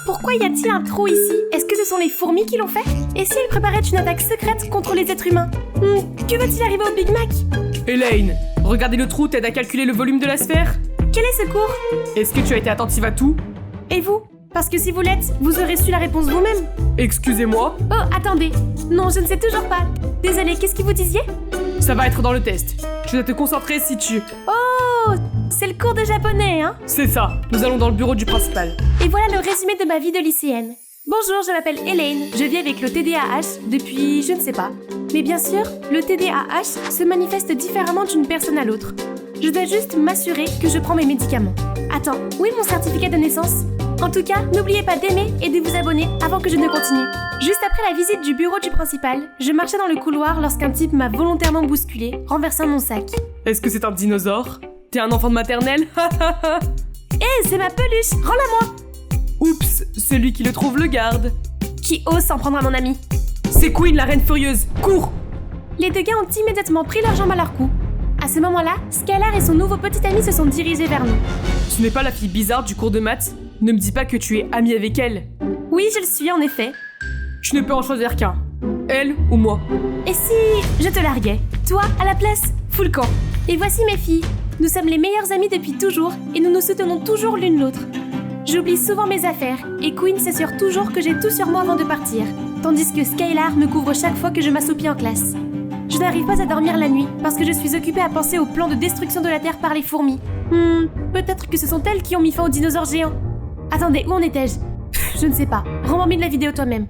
Pourquoi y a-t-il un trou ici? Est-ce que ce sont les fourmis qui l'ont fait? Et si elles préparaient une attaque secrète contre les êtres humains? Que va-t-il arriver au Big Mac? Elaine, regarder le trou t'aide à calculer le volume de la sphère? Quel est ce cours? Est-ce que tu as été attentive à tout? Et vous? Parce que si vous l'êtes, vous aurez su la réponse vous-même. Excusez-moi? Oh, attendez. Non, je ne sais toujours pas. Désolée, qu'est-ce que vous disiez? Ça va être dans le test. Tu dois te concentrer si tu... Oh, c'est le cours de japonais, hein? C'est ça, nous allons dans le bureau du principal. Et voilà le résumé de ma vie de lycéenne. Bonjour, je m'appelle Elaine, je vis avec le TDAH depuis je ne sais pas. Mais bien sûr, le TDAH se manifeste différemment d'une personne à l'autre. Je dois juste m'assurer que je prends mes médicaments. Attends, où est mon certificat de naissance? En tout cas, n'oubliez pas d'aimer et de vous abonner avant que je ne continue. Juste après la visite du bureau du principal, je marchais dans le couloir lorsqu'un type m'a volontairement bousculé, renversant mon sac. Est-ce que c'est un dinosaure? T'es un enfant de maternelle? Hé, c'est ma peluche, rends-la-moi! Oups, celui qui le trouve le garde. Qui ose s'en prendre à mon ami? C'est Queen, la reine furieuse, cours! Les deux gars ont immédiatement pris leurs jambes à leur cou. À ce moment-là, Skylar et son nouveau petit ami se sont dirigés vers nous. Tu n'es pas la fille bizarre du cours de maths? Ne me dis pas que tu es amie avec elle. Oui, je le suis en effet. Tu ne peux en choisir qu'un. Elle ou moi. Et si je te larguais? Toi, à la place, fous le camp. Et voici mes filles. Nous sommes les meilleures amies depuis toujours et nous nous soutenons toujours l'une l'autre. J'oublie souvent mes affaires et Queen s'assure toujours que j'ai tout sur moi avant de partir, tandis que Skylar me couvre chaque fois que je m'assoupis en classe. Je n'arrive pas à dormir la nuit parce que je suis occupée à penser au plan de destruction de la Terre par les fourmis. Peut-être que ce sont elles qui ont mis fin aux dinosaures géants. Attendez, où en étais-je? Je ne sais pas. Rembobine la vidéo toi-même.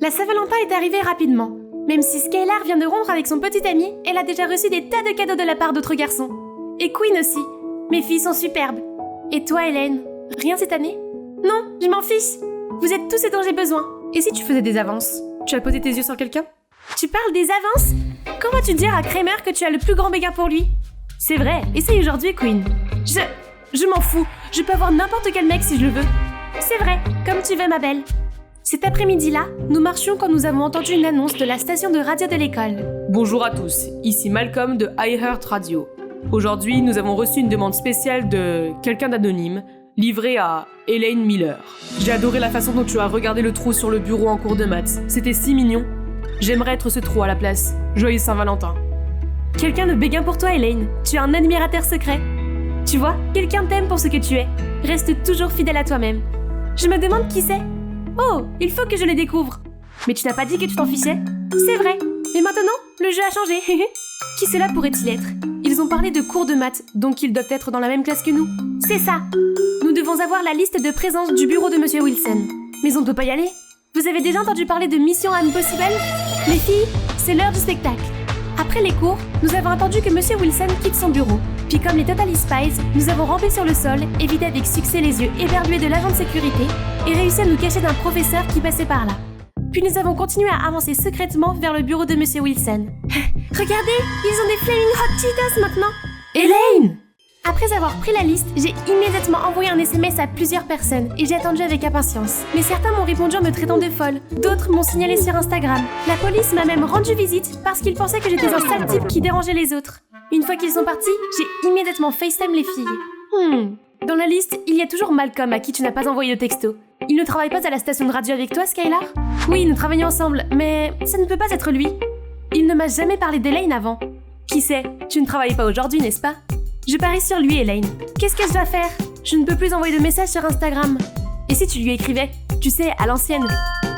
La Saint-Valentin est arrivée rapidement. Même si Skylar vient de rompre avec son petit ami, elle a déjà reçu des tas de cadeaux de la part d'autres garçons. Et Queen aussi. Mes filles sont superbes. Et toi, Elaine? Rien cette année? Non, je m'en fiche. Vous êtes tout ce dont j'ai besoin. Et si tu faisais des avances? Tu as posé tes yeux sur quelqu'un? Tu parles des avances? Comment vas-tu dire à Kramer que tu as le plus grand béguin pour lui? C'est vrai, essaye aujourd'hui, Queen. Je m'en fous. Je peux avoir n'importe quel mec si je le veux. C'est vrai, comme tu veux, ma belle. Cet après-midi-là, nous marchions quand nous avons entendu une annonce de la station de radio de l'école. Bonjour à tous, ici Malcolm de iHeart Radio. Aujourd'hui, nous avons reçu une demande spéciale de quelqu'un d'anonyme, livrée à Elaine Miller. J'ai adoré la façon dont tu as regardé le trou sur le bureau en cours de maths. C'était si mignon. J'aimerais être ce trou à la place. Joyeux Saint-Valentin. Quelqu'un de béguin pour toi, Elaine. Tu es un admirateur secret. Tu vois, quelqu'un t'aime pour ce que tu es. Reste toujours fidèle à toi-même. Je me demande qui c'est. Oh, il faut que je le découvre. Mais tu n'as pas dit que tu t'en fichais? C'est vrai. Mais maintenant, le jeu a changé. Qui cela pourrait-il être? Ils ont parlé de cours de maths, donc ils doivent être dans la même classe que nous. C'est ça. Nous devons avoir la liste de présence du bureau de Monsieur Wilson. Mais on ne peut pas y aller. Vous avez déjà entendu parler de Mission Impossible? Les filles, c'est l'heure du spectacle. Après les cours, nous avons attendu que Monsieur Wilson quitte son bureau. Puis comme les Totally Spies, nous avons rampé sur le sol, évité avec succès les yeux éberlués de l'agent de sécurité et réussi à nous cacher d'un professeur qui passait par là. Puis nous avons continué à avancer secrètement vers le bureau de Monsieur Wilson. Regardez, ils ont des Flaming Hot Cheetos maintenant! Elaine! Après avoir pris la liste, j'ai immédiatement envoyé un SMS à plusieurs personnes et j'ai attendu avec impatience. Mais certains m'ont répondu en me traitant de folle, d'autres m'ont signalé sur Instagram. La police m'a même rendu visite parce qu'ils pensaient que j'étais un sale type qui dérangeait les autres. Une fois qu'ils sont partis, j'ai immédiatement FaceTime les filles. Dans la liste, il y a toujours Malcolm à qui tu n'as pas envoyé de texto. Il ne travaille pas à la station de radio avec toi, Skylar? Oui, nous travaillons ensemble, mais ça ne peut pas être lui. Il ne m'a jamais parlé d'Elaine avant. Qui sait, tu ne travailles pas aujourd'hui, n'est-ce pas? Je parie sur lui, Elaine. Qu'est-ce que je dois faire? Je ne peux plus envoyer de messages sur Instagram. Et si tu lui écrivais? Tu sais, à l'ancienne.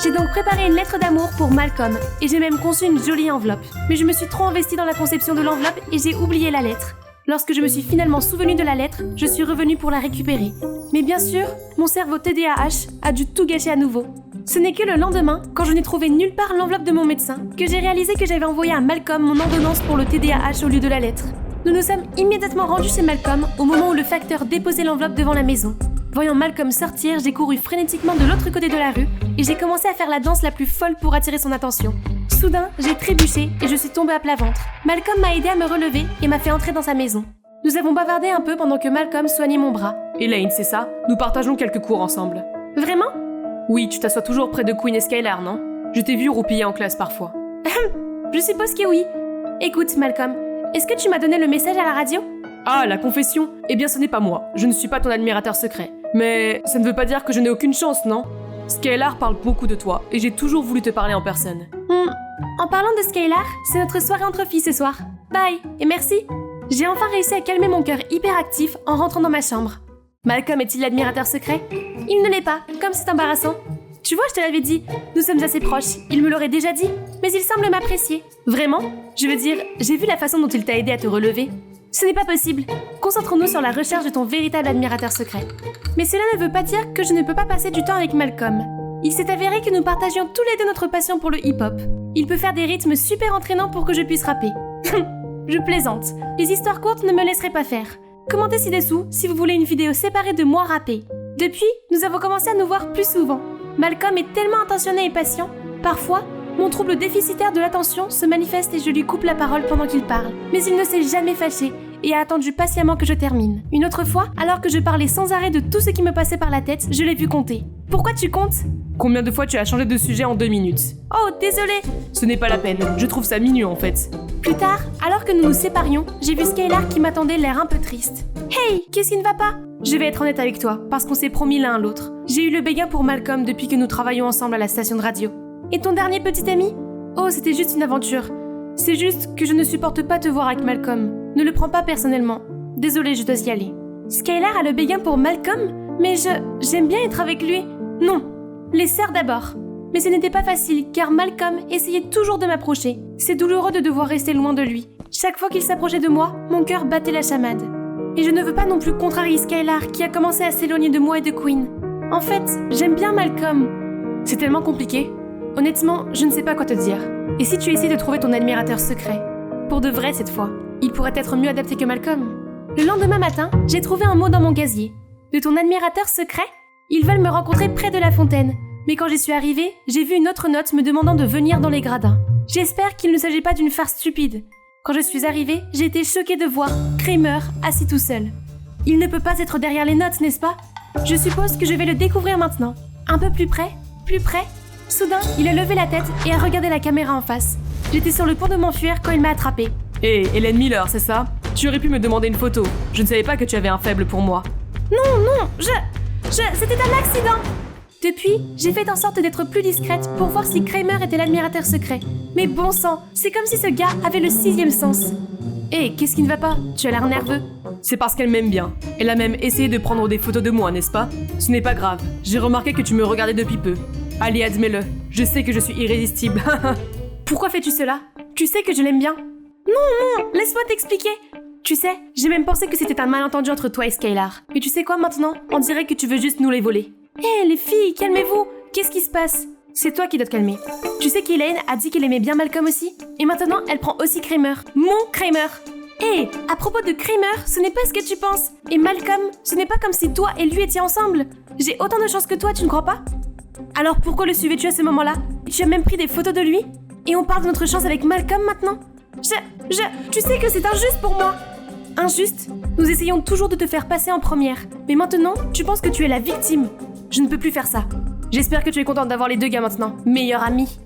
J'ai donc préparé une lettre d'amour pour Malcolm et j'ai même conçu une jolie enveloppe. Mais je me suis trop investie dans la conception de l'enveloppe et j'ai oublié la lettre. Lorsque je me suis finalement souvenue de la lettre, je suis revenue pour la récupérer. Mais bien sûr, mon cerveau TDAH a dû tout gâcher à nouveau. Ce n'est que le lendemain, quand je n'ai trouvé nulle part l'enveloppe de mon médecin, que j'ai réalisé que j'avais envoyé à Malcolm mon ordonnance pour le TDAH au lieu de la lettre. Nous nous sommes immédiatement rendus chez Malcolm au moment où le facteur déposait l'enveloppe devant la maison. Voyant Malcolm sortir, j'ai couru frénétiquement de l'autre côté de la rue et j'ai commencé à faire la danse la plus folle pour attirer son attention. Soudain, j'ai trébuché et je suis tombée à plat ventre. Malcolm m'a aidé à me relever et m'a fait entrer dans sa maison. Nous avons bavardé un peu pendant que Malcolm soignait mon bras. Elaine, c'est ça? Nous partageons quelques cours ensemble. Vraiment? Oui, tu t'assois toujours près de Queen et Skylar, non? Je t'ai vu roupiller en classe parfois. Je suppose que oui. Écoute, Malcolm, est-ce que tu m'as donné le message à la radio? Ah, la confession? Eh bien, ce n'est pas moi. Je ne suis pas ton admirateur secret. Mais ça ne veut pas dire que je n'ai aucune chance, non? Skylar parle beaucoup de toi et j'ai toujours voulu te parler en personne. En parlant de Skylar, c'est notre soirée entre filles ce soir. Bye, et merci. J'ai enfin réussi à calmer mon cœur hyperactif en rentrant dans ma chambre. Malcolm est-il l'admirateur secret? Il ne l'est pas, comme c'est embarrassant. Tu vois, je te l'avais dit, nous sommes assez proches, il me l'aurait déjà dit, mais il semble m'apprécier. Vraiment? Je veux dire, j'ai vu la façon dont il t'a aidé à te relever. Ce n'est pas possible. Concentrons-nous sur la recherche de ton véritable admirateur secret. Mais cela ne veut pas dire que je ne peux pas passer du temps avec Malcolm. Il s'est avéré que nous partagions tous les deux notre passion pour le hip-hop. Il peut faire des rythmes super entraînants pour que je puisse rapper. Je plaisante. Les histoires courtes ne me laisseraient pas faire. Commentez ci-dessous si vous voulez une vidéo séparée de moi rapper. Depuis, nous avons commencé à nous voir plus souvent. Malcolm est tellement attentionné et patient. Parfois, mon trouble déficitaire de l'attention se manifeste et je lui coupe la parole pendant qu'il parle. Mais il ne s'est jamais fâché et a attendu patiemment que je termine. Une autre fois, alors que je parlais sans arrêt de tout ce qui me passait par la tête, je l'ai vu compter. Pourquoi tu comptes? Combien de fois tu as changé de sujet en 2 minutes? Oh, désolé. Ce n'est pas la peine, je trouve ça mignon en fait. Plus tard, alors que nous nous séparions, j'ai vu Skylar qui m'attendait l'air un peu triste. Hey, qu'est-ce qui ne va pas? Je vais être honnête avec toi, parce qu'on s'est promis l'un à l'autre. J'ai eu le béguin pour Malcolm depuis que nous travaillons ensemble à la station de radio. Et ton dernier petit ami? Oh, c'était juste une aventure. C'est juste que je ne supporte pas te voir avec Malcolm. Ne le prends pas personnellement. Désolée, je dois y aller. Skylar a le béguin pour Malcolm? Mais j'aime bien être avec lui. Non, les sœurs d'abord. Mais ce n'était pas facile, car Malcolm essayait toujours de m'approcher. C'est douloureux de devoir rester loin de lui. Chaque fois qu'il s'approchait de moi, mon cœur battait la chamade. Et je ne veux pas non plus contrarier Skylar, qui a commencé à s'éloigner de moi et de Queen. En fait, j'aime bien Malcolm. C'est tellement compliqué. Honnêtement, je ne sais pas quoi te dire. Et si tu essaies de trouver ton admirateur secret? Pour de vrai cette fois. Il pourrait être mieux adapté que Malcolm. Le lendemain matin, j'ai trouvé un mot dans mon casier. De ton admirateur secret? Ils veulent me rencontrer près de la fontaine. Mais quand j'y suis arrivée, j'ai vu une autre note me demandant de venir dans les gradins. J'espère qu'il ne s'agit pas d'une farce stupide. Quand je suis arrivée, j'ai été choquée de voir Kramer assis tout seul. Il ne peut pas être derrière les notes, n'est-ce pas? Je suppose que je vais le découvrir maintenant. Un peu plus près, plus près. Soudain, il a levé la tête et a regardé la caméra en face. J'étais sur le point de m'enfuir quand il m'a attrapée. Hé, Hélène Miller, c'est ça? Tu aurais pu me demander une photo. Je ne savais pas que tu avais un faible pour moi. Non, c'était un accident. Depuis, j'ai fait en sorte d'être plus discrète pour voir si Kramer était l'admirateur secret. Mais bon sang, c'est comme si ce gars avait le 6e sens. Hé, qu'est-ce qui ne va pas? Tu as l'air nerveux. C'est parce qu'elle m'aime bien. Elle a même essayé de prendre des photos de moi, n'est-ce pas? Ce n'est pas grave. J'ai remarqué que tu me regardais depuis peu. Allez, admets-le. Je sais que je suis irrésistible. Pourquoi fais-tu cela? Tu sais que je l'aime bien. Non, laisse-moi t'expliquer. Tu sais, j'ai même pensé que c'était un malentendu entre toi et Skylar. Mais tu sais quoi maintenant? On dirait que tu veux juste nous les voler. Hé, les filles, calmez-vous. Qu'est-ce qui se passe? C'est toi qui dois te calmer. Tu sais qu'Elaine a dit qu'elle aimait bien Malcolm aussi? Et maintenant, elle prend aussi Kramer. Mon Kramer. Hé, à propos de Kramer, ce n'est pas ce que tu penses. Et Malcolm, ce n'est pas comme si toi et lui étiez ensemble. J'ai autant de chance que toi, tu ne crois pas? Alors pourquoi le suivais-tu à ce moment-là? Tu as même pris des photos de lui? Et on parle de notre chance avec Malcolm maintenant? Tu sais que c'est injuste pour moi. Injuste? Nous essayons toujours de te faire passer en première. Mais maintenant, tu penses que tu es la victime. Je ne peux plus faire ça. J'espère que tu es contente d'avoir les deux gars maintenant. Meilleure amie.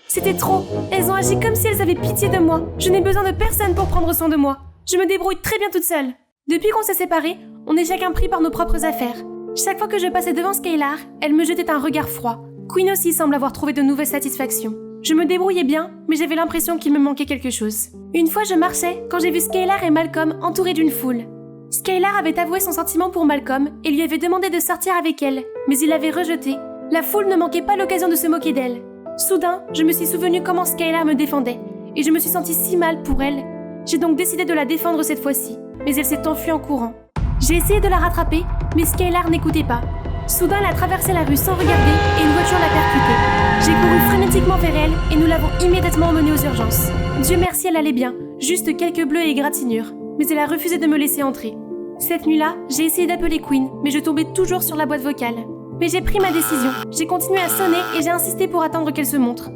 C'était trop. Elles ont agi comme si elles avaient pitié de moi. Je n'ai besoin de personne pour prendre soin de moi. Je me débrouille très bien toute seule. Depuis qu'on s'est séparés, on est chacun pris par nos propres affaires. Chaque fois que je passais devant Skylar, elle me jetait un regard froid. Queen aussi semble avoir trouvé de nouvelles satisfactions. Je me débrouillais bien, mais j'avais l'impression qu'il me manquait quelque chose. Une fois je marchais quand j'ai vu Skylar et Malcolm entourés d'une foule. Skylar avait avoué son sentiment pour Malcolm et lui avait demandé de sortir avec elle, mais il l'avait rejeté. La foule ne manquait pas l'occasion de se moquer d'elle. Soudain, je me suis souvenu comment Skylar me défendait, et je me suis sentie si mal pour elle. J'ai donc décidé de la défendre cette fois-ci, mais elle s'est enfuie en courant. J'ai essayé de la rattraper, mais Skylar n'écoutait pas. Soudain, elle a traversé la rue sans regarder et une voiture l'a percutée. J'ai couru frénétiquement vers elle et nous l'avons immédiatement emmenée aux urgences. Dieu merci, elle allait bien, juste quelques bleus et égratignures, mais elle a refusé de me laisser entrer. Cette nuit-là, j'ai essayé d'appeler Queen, mais je tombais toujours sur la boîte vocale. Mais j'ai pris ma décision, j'ai continué à sonner et j'ai insisté pour attendre qu'elle se montre.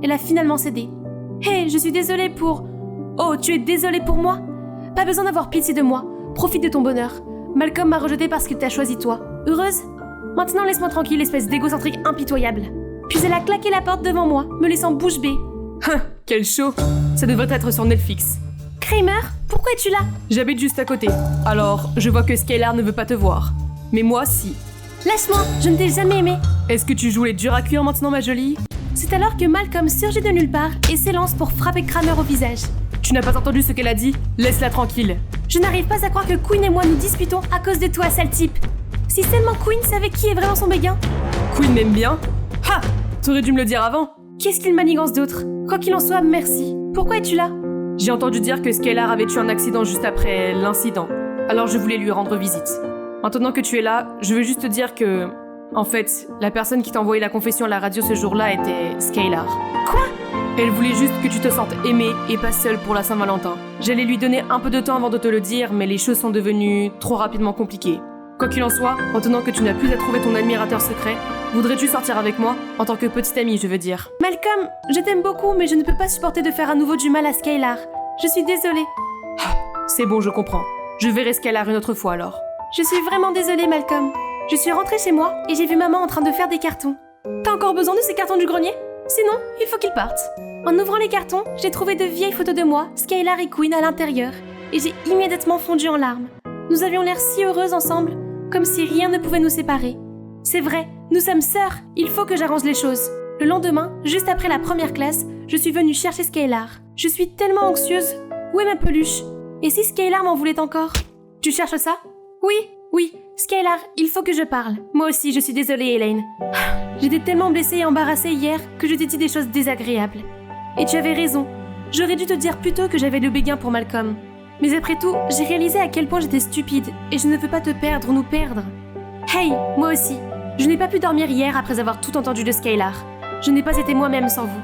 Elle a finalement cédé. Hé, je suis désolée pour... Oh, tu es désolée pour moi? Pas besoin d'avoir pitié de moi, profite de ton bonheur. Malcolm m'a rejetée parce qu'il t'a choisi toi. Heureuse? Maintenant laisse-moi tranquille, espèce d'égocentrique impitoyable. Puis elle a claqué la porte devant moi, me laissant bouche bée. Quel show! Ça devrait être sur Netflix. Kramer, pourquoi es-tu là? J'habite juste à côté. Alors, je vois que Skylar ne veut pas te voir. Mais moi, si. Lâche-moi, je ne t'ai jamais aimé. Est-ce que tu joues les durs à cuire maintenant, ma jolie? C'est alors que Malcolm surgit de nulle part et s'élance pour frapper Kramer au visage. Tu n'as pas entendu ce qu'elle a dit? Laisse-la tranquille. Je n'arrive pas à croire que Quinn et moi nous disputons à cause de toi, sale type. Si seulement Quinn savait qui est vraiment son béguin. Quinn m'aime bien? Ha! T'aurais dû me le dire avant. Qu'est-ce qu'il manigance d'autre? Quoi qu'il en soit, merci. Pourquoi es-tu là? J'ai entendu dire que Skylar avait eu un accident juste après l'incident. Alors je voulais lui rendre visite. Maintenant que tu es là, je veux juste te dire que... En fait, la personne qui t'a envoyé la confession à la radio ce jour-là était Skylar. Quoi? Elle voulait juste que tu te sentes aimée et pas seule pour la Saint-Valentin. J'allais lui donner un peu de temps avant de te le dire, mais les choses sont devenues trop rapidement compliquées. Quoi qu'il en soit, maintenant que tu n'as plus à trouver ton admirateur secret, voudrais-tu sortir avec moi? En tant que petite amie, je veux dire. Malcolm, je t'aime beaucoup, mais je ne peux pas supporter de faire à nouveau du mal à Skylar. Je suis désolée. C'est bon, je comprends. Je verrai Skylar une autre fois alors. Je suis vraiment désolée, Malcolm. Je suis rentrée chez moi et j'ai vu maman en train de faire des cartons. T'as encore besoin de ces cartons du grenier? Sinon, il faut qu'ils partent. En ouvrant les cartons, j'ai trouvé de vieilles photos de moi, Skylar et Quinn à l'intérieur, et j'ai immédiatement fondu en larmes. Nous avions l'air si heureuses ensemble, comme si rien ne pouvait nous séparer. C'est vrai, nous sommes sœurs, il faut que j'arrange les choses. Le lendemain, juste après la première classe, je suis venue chercher Skylar. Je suis tellement anxieuse. Où est ma peluche? Et si Skylar m'en voulait encore? Tu cherches ça? Oui, Skylar, il faut que je parle. Moi aussi, je suis désolée, Elaine. J'étais tellement blessée et embarrassée hier que je t'ai dit des choses désagréables. Et tu avais raison. J'aurais dû te dire plus tôt que j'avais le béguin pour Malcolm. Mais après tout, j'ai réalisé à quel point j'étais stupide et je ne veux pas te perdre ou nous perdre. Hey, moi aussi. Je n'ai pas pu dormir hier après avoir tout entendu de Skylar. Je n'ai pas été moi-même sans vous.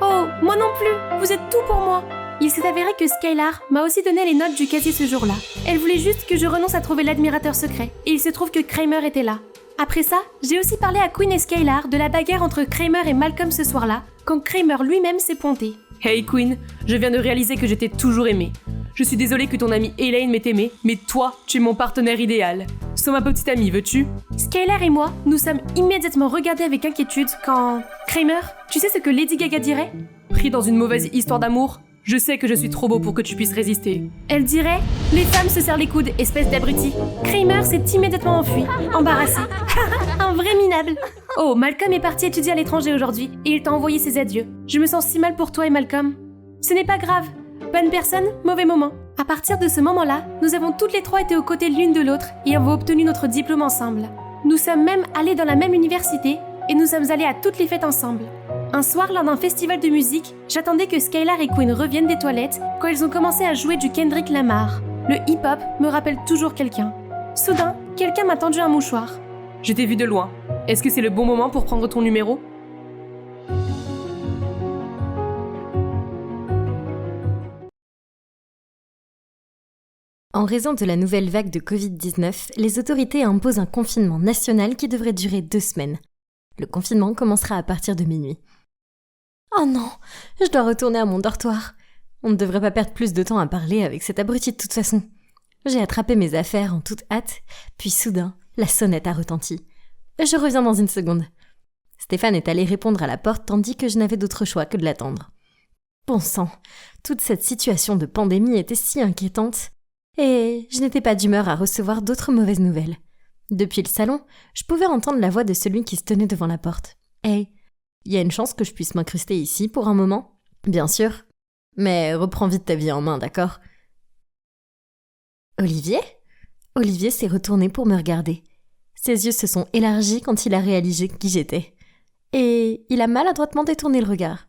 Oh, moi non plus. Vous êtes tout pour moi. Il s'est avéré que Skylar m'a aussi donné les notes du casier ce jour-là. Elle voulait juste que je renonce à trouver l'admirateur secret, et il se trouve que Kramer était là. Après ça, j'ai aussi parlé à Quinn et Skylar de la bagarre entre Kramer et Malcolm ce soir-là, quand Kramer lui-même s'est pointé. Hey Quinn, je viens de réaliser que je t'ai toujours aimée. Je suis désolée que ton amie Elaine m'ait aimée, mais toi, tu es mon partenaire idéal. Sois ma petite amie, veux-tu? Skylar et moi, nous sommes immédiatement regardés avec inquiétude quand... Kramer, tu sais ce que Lady Gaga dirait? Pris dans une mauvaise histoire d'amour? Je sais que je suis trop beau pour que tu puisses résister. Elle dirait « Les femmes se serrent les coudes, espèce d'abruti ». Kramer s'est immédiatement enfui, embarrassé. Un vrai minable. Oh, Malcolm est parti étudier à l'étranger aujourd'hui et il t'a envoyé ses adieux. Je me sens si mal pour toi et Malcolm. Ce n'est pas grave. Bonne personne, mauvais moment. À partir de ce moment-là, nous avons toutes les trois été aux côtés l'une de l'autre et avons obtenu notre diplôme ensemble. Nous sommes même allés dans la même université et nous sommes allés à toutes les fêtes ensemble. Un soir, lors d'un festival de musique, j'attendais que Skylar et Quinn reviennent des toilettes quand ils ont commencé à jouer du Kendrick Lamar. Le hip-hop me rappelle toujours quelqu'un. Soudain, quelqu'un m'a tendu un mouchoir. Je t'ai vu de loin. Est-ce que c'est le bon moment pour prendre ton numéro? En raison de la nouvelle vague de Covid-19, les autorités imposent un confinement national qui devrait durer 2 semaines. Le confinement commencera à partir de minuit. Oh non, je dois retourner à mon dortoir. On ne devrait pas perdre plus de temps à parler avec cet abruti de toute façon. J'ai attrapé mes affaires en toute hâte, puis soudain, la sonnette a retenti. Je reviens dans une seconde. Stéphane est allé répondre à la porte tandis que je n'avais d'autre choix que de l'attendre. Bon sang, toute cette situation de pandémie était si inquiétante. Et je n'étais pas d'humeur à recevoir d'autres mauvaises nouvelles. Depuis le salon, je pouvais entendre la voix de celui qui se tenait devant la porte. « Hey, il y a une chance que je puisse m'incruster ici pour un moment ?»« Bien sûr. Mais reprends vite ta vie en main, d'accord ?» « Olivier ?» Olivier s'est retourné pour me regarder. Ses yeux se sont élargis quand il a réalisé qui j'étais. Et il a maladroitement détourné le regard.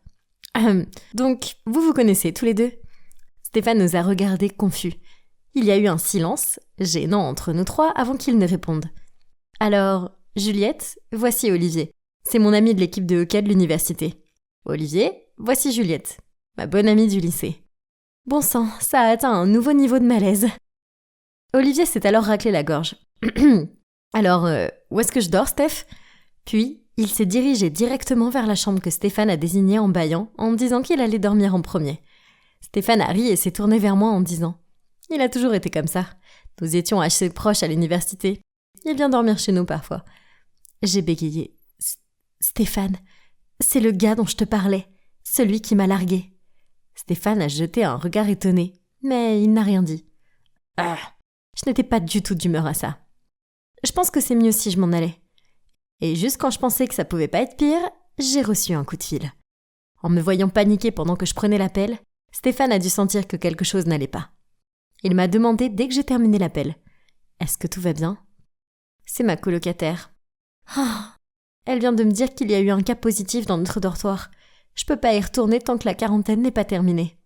« Donc, vous vous connaissez tous les deux ?» Stéphane nous a regardés confus. Il y a eu un silence, gênant entre nous trois, avant qu'il ne réponde. « Alors, Juliette, voici Olivier. C'est mon ami de l'équipe de hockey de l'université. Olivier, voici Juliette, ma bonne amie du lycée. » Bon sang, ça a atteint un nouveau niveau de malaise. Olivier s'est alors raclé la gorge. « Alors, où est-ce que je dors, Steph ?» Puis, il s'est dirigé directement vers la chambre que Stéphane a désignée en bâillant, en me disant qu'il allait dormir en premier. Stéphane a ri et s'est tourné vers moi en disant « Il a toujours été comme ça. Nous étions assez proches à l'université. Il vient dormir chez nous parfois. » J'ai bégayé. « Stéphane, c'est le gars dont je te parlais, celui qui m'a largué. » Stéphane a jeté un regard étonné, mais il n'a rien dit. Je n'étais pas du tout d'humeur à ça. Je pense que c'est mieux si je m'en allais. Et juste quand je pensais que ça pouvait pas être pire, j'ai reçu un coup de fil. En me voyant paniquer pendant que je prenais l'appel, Stéphane a dû sentir que quelque chose n'allait pas. Il m'a demandé dès que j'ai terminé l'appel « Est-ce que tout va bien ?» C'est ma colocataire. Elle vient de me dire qu'il y a eu un cas positif dans notre dortoir. Je peux pas y retourner tant que la quarantaine n'est pas terminée.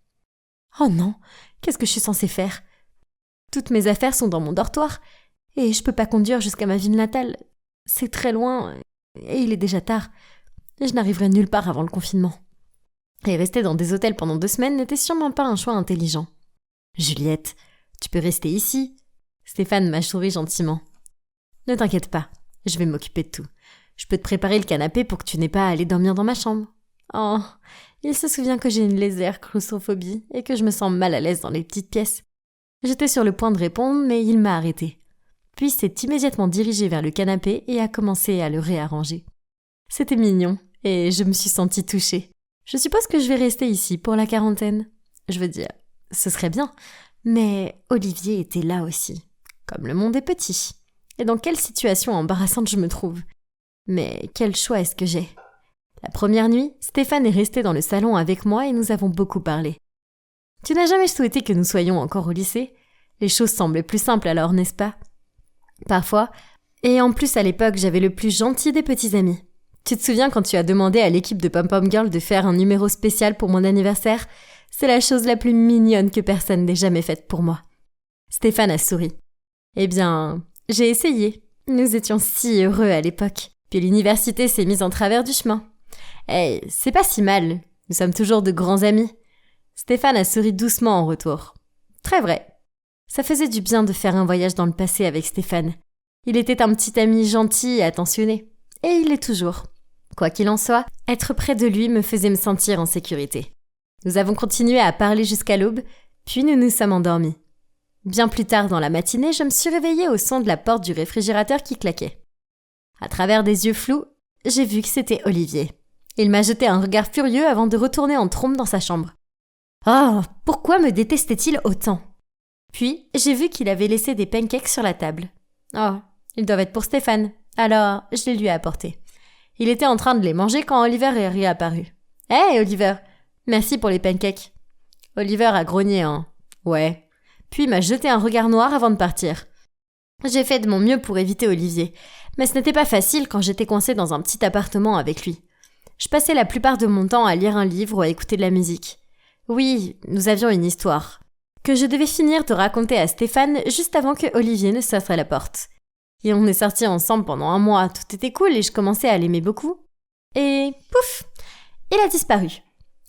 Oh non, qu'est-ce que je suis censée faire? Toutes mes affaires sont dans mon dortoir et je peux pas conduire jusqu'à ma ville natale. C'est très loin et il est déjà tard. Je n'arriverai nulle part avant le confinement. Et rester dans des hôtels pendant 2 semaines n'était sûrement pas un choix intelligent. Juliette, tu peux rester ici. Stéphane m'a souri gentiment. Ne t'inquiète pas, je vais m'occuper de tout. Je peux te préparer le canapé pour que tu n'aies pas à aller dormir dans ma chambre. Oh, il se souvient que j'ai une légère claustrophobie et que je me sens mal à l'aise dans les petites pièces. J'étais sur le point de répondre, mais il m'a arrêtée. Puis s'est immédiatement dirigé vers le canapé et a commencé à le réarranger. C'était mignon et je me suis sentie touchée. Je suppose que je vais rester ici pour la quarantaine. Je veux dire, ce serait bien, mais Olivier était là aussi. Comme le monde est petit. Et dans quelle situation embarrassante je me trouve. Mais quel choix est-ce que j'ai? La première nuit, Stéphane est resté dans le salon avec moi et nous avons beaucoup parlé. Tu n'as jamais souhaité que nous soyons encore au lycée? Les choses semblaient plus simples alors, n'est-ce pas? Parfois. Et en plus, à l'époque, j'avais le plus gentil des petits amis. Tu te souviens quand tu as demandé à l'équipe de Pom Pom Girl de faire un numéro spécial pour mon anniversaire? C'est la chose la plus mignonne que personne n'ait jamais faite pour moi. Stéphane a souri. Eh bien, j'ai essayé. Nous étions si heureux à l'époque. Puis l'université s'est mise en travers du chemin. Hey, c'est pas si mal. Nous sommes toujours de grands amis. Stéphane a souri doucement en retour. Très vrai. Ça faisait du bien de faire un voyage dans le passé avec Stéphane. Il était un petit ami gentil et attentionné. Et il l'est toujours. Quoi qu'il en soit, être près de lui me faisait me sentir en sécurité. Nous avons continué à parler jusqu'à l'aube, puis nous nous sommes endormis. Bien plus tard dans la matinée, je me suis réveillée au son de la porte du réfrigérateur qui claquait. À travers des yeux flous, j'ai vu que c'était Olivier. Il m'a jeté un regard furieux avant de retourner en trombe dans sa chambre. Oh, pourquoi me détestait-il autant? Puis, j'ai vu qu'il avait laissé des pancakes sur la table. Oh, ils doivent être pour Stéphane. Alors, je les lui ai apportés. Il était en train de les manger quand Oliver est réapparu. « Hey, Oliver, merci pour les pancakes. » Oliver a grogné un « Ouais », puis m'a jeté un regard noir avant de partir. J'ai fait de mon mieux pour éviter Olivier, mais ce n'était pas facile quand j'étais coincée dans un petit appartement avec lui. Je passais la plupart de mon temps à lire un livre ou à écouter de la musique. Oui, nous avions une histoire, que je devais finir de raconter à Stéphane juste avant que Olivier ne s'offre à la porte. Et on est sortis ensemble pendant 1 mois, tout était cool et je commençais à l'aimer beaucoup. Et pouf, il a disparu.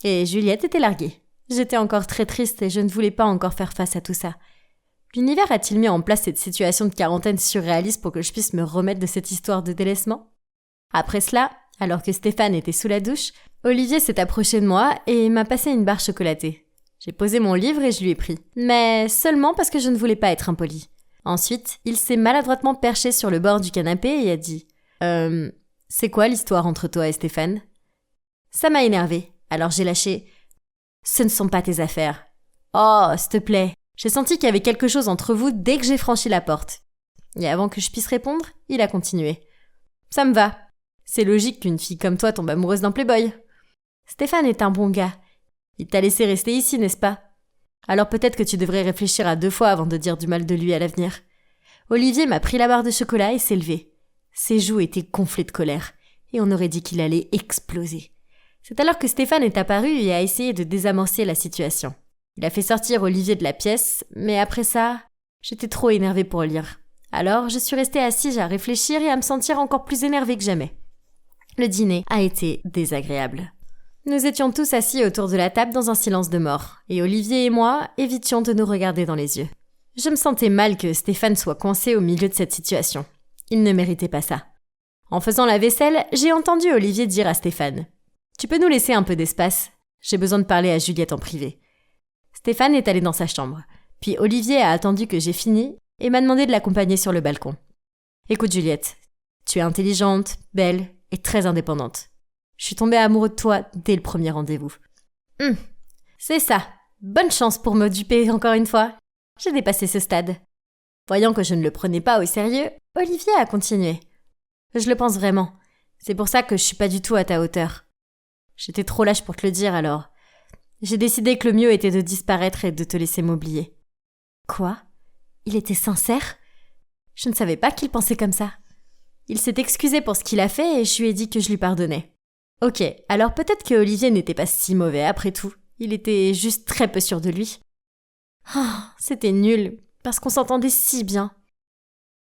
Et Juliette était larguée. J'étais encore très triste et je ne voulais pas encore faire face à tout ça. L'univers a-t-il mis en place cette situation de quarantaine surréaliste pour que je puisse me remettre de cette histoire de délaissement? Après cela, alors que Stéphane était sous la douche, Olivier s'est approché de moi et m'a passé une barre chocolatée. J'ai posé mon livre et je lui ai pris. Mais seulement parce que je ne voulais pas être impolie. Ensuite, il s'est maladroitement perché sur le bord du canapé et a dit « C'est quoi l'histoire entre toi et Stéphane ?» Ça m'a énervée, alors j'ai lâché « Ce ne sont pas tes affaires. »« Oh, s'il te plaît. » J'ai senti qu'il y avait quelque chose entre vous dès que j'ai franchi la porte. Et avant que je puisse répondre, il a continué. « Ça me va. C'est logique qu'une fille comme toi tombe amoureuse d'un playboy. Stéphane est un bon gars. Il t'a laissé rester ici, n'est-ce pas? Alors peut-être que tu devrais réfléchir à 2 fois avant de dire du mal de lui à l'avenir. » Olivier m'a pris la barre de chocolat et s'est levé. Ses joues étaient gonflées de colère, et on aurait dit qu'il allait exploser. C'est alors que Stéphane est apparu et a essayé de désamorcer la situation. Il a fait sortir Olivier de la pièce, mais après ça, j'étais trop énervée pour lire. Alors je suis restée assise à réfléchir et à me sentir encore plus énervée que jamais. Le dîner a été désagréable. Nous étions tous assis autour de la table dans un silence de mort, et Olivier et moi évitions de nous regarder dans les yeux. Je me sentais mal que Stéphane soit coincé au milieu de cette situation. Il ne méritait pas ça. En faisant la vaisselle, j'ai entendu Olivier dire à Stéphane « Tu peux nous laisser un peu d'espace? J'ai besoin de parler à Juliette en privé. » Stéphane est allé dans sa chambre, puis Olivier a attendu que j'ai fini et m'a demandé de l'accompagner sur le balcon. « Écoute Juliette, tu es intelligente, belle et très indépendante. Je suis tombée amoureux de toi dès le premier rendez-vous. » C'est ça. Bonne chance pour me duper encore une fois. J'ai dépassé ce stade. Voyant que je ne le prenais pas au sérieux, Olivier a continué. Je le pense vraiment. C'est pour ça que je suis pas du tout à ta hauteur. J'étais trop lâche pour te le dire alors. J'ai décidé que le mieux était de disparaître et de te laisser m'oublier. Quoi ? Il était sincère ? Je ne savais pas qu'il pensait comme ça. Il s'est excusé pour ce qu'il a fait et je lui ai dit que je lui pardonnais. Ok, alors peut-être que Olivier n'était pas si mauvais après tout. Il était juste très peu sûr de lui. C'était nul, parce qu'on s'entendait si bien.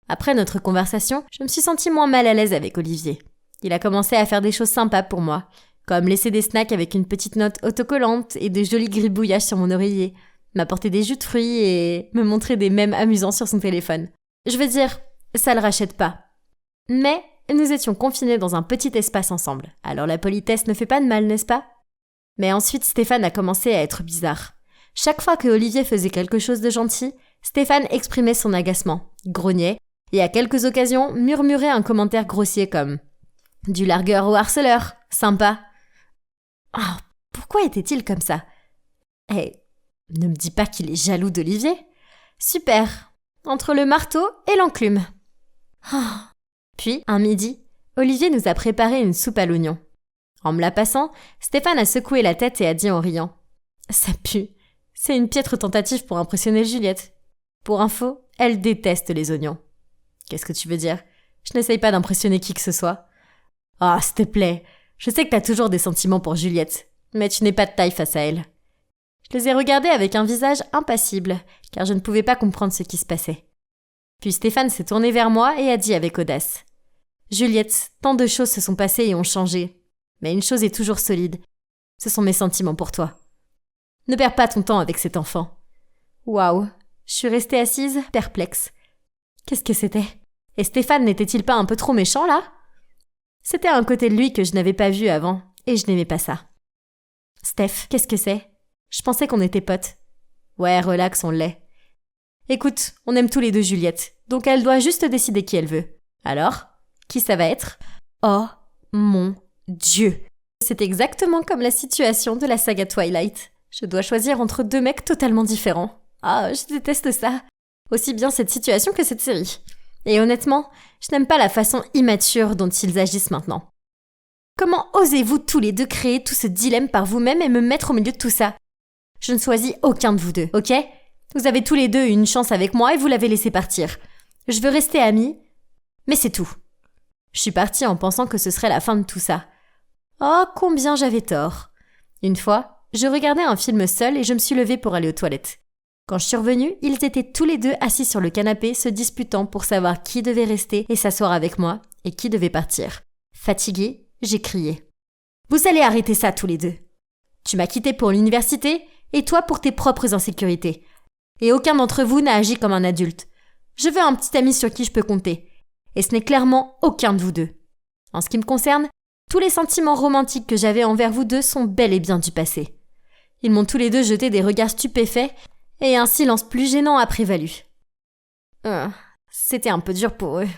Après notre conversation, je me suis sentie moins mal à l'aise avec Olivier. Il a commencé à faire des choses sympas pour moi, comme laisser des snacks avec une petite note autocollante et de jolis gribouillages sur mon oreiller, m'apporter des jus de fruits et me montrer des mèmes amusants sur son téléphone. Je veux dire, ça le rachète pas. Mais nous étions confinés dans un petit espace ensemble, alors la politesse ne fait pas de mal, n'est-ce pas ? Mais ensuite, Stéphane a commencé à être bizarre. Chaque fois que Olivier faisait quelque chose de gentil, Stéphane exprimait son agacement, grognait, et à quelques occasions murmurait un commentaire grossier comme « Du largueur au harceleur, sympa ». Oh, pourquoi était-il comme ça ? Ne me dis pas qu'il est jaloux d'Olivier ? Super, entre le marteau et l'enclume. Puis, un midi, Olivier nous a préparé une soupe à l'oignon. En me la passant, Stéphane a secoué la tête et a dit en riant « Ça pue, c'est une piètre tentative pour impressionner Juliette. Pour info, elle déteste les oignons. » Qu'est-ce que tu veux dire ? Je n'essaye pas d'impressionner qui que ce soit. Ah, s'il te plaît, je sais que t'as toujours des sentiments pour Juliette, mais tu n'es pas de taille face à elle. Je les ai regardés avec un visage impassible, car je ne pouvais pas comprendre ce qui se passait. Puis Stéphane s'est tourné vers moi et a dit avec audace « Juliette, tant de choses se sont passées et ont changé. Mais une chose est toujours solide. Ce sont mes sentiments pour toi. Ne perds pas ton temps avec cet enfant. » Waouh, je suis restée assise, perplexe. Qu'est-ce que c'était ? Et Stéphane n'était-il pas un peu trop méchant, là ? C'était un côté de lui que je n'avais pas vu avant, et je n'aimais pas ça. Steph, qu'est-ce que c'est ? Je pensais qu'on était potes. Ouais, relax, on l'est. Écoute, on aime tous les deux Juliette, donc elle doit juste décider qui elle veut. Alors, qui ça va être ? Oh mon Dieu ! C'est exactement comme la situation de la saga Twilight. Je dois choisir entre deux mecs totalement différents. Ah, je déteste ça. Aussi bien cette situation que cette série. Et honnêtement, je n'aime pas la façon immature dont ils agissent maintenant. Comment osez-vous tous les deux créer tout ce dilemme par vous-même et me mettre au milieu de tout ça ? Je ne choisis aucun de vous deux, ok ? Vous avez tous les deux eu une chance avec moi et vous l'avez laissé partir. Je veux rester amie, mais c'est tout. Je suis partie en pensant que ce serait la fin de tout ça. Oh, combien j'avais tort. Une fois, je regardais un film seul et je me suis levée pour aller aux toilettes. Quand je suis revenue, ils étaient tous les deux assis sur le canapé se disputant pour savoir qui devait rester et s'asseoir avec moi et qui devait partir. Fatiguée, j'ai crié. « Vous allez arrêter ça tous les deux. Tu m'as quittée pour l'université et toi pour tes propres insécurités. Et aucun d'entre vous n'a agi comme un adulte. Je veux un petit ami sur qui je peux compter. Et ce n'est clairement aucun de vous deux. En ce qui me concerne, tous les sentiments romantiques que j'avais envers vous deux sont bel et bien du passé. » Ils m'ont tous les deux jeté des regards stupéfaits et un silence plus gênant a prévalu. C'était un peu dur pour eux.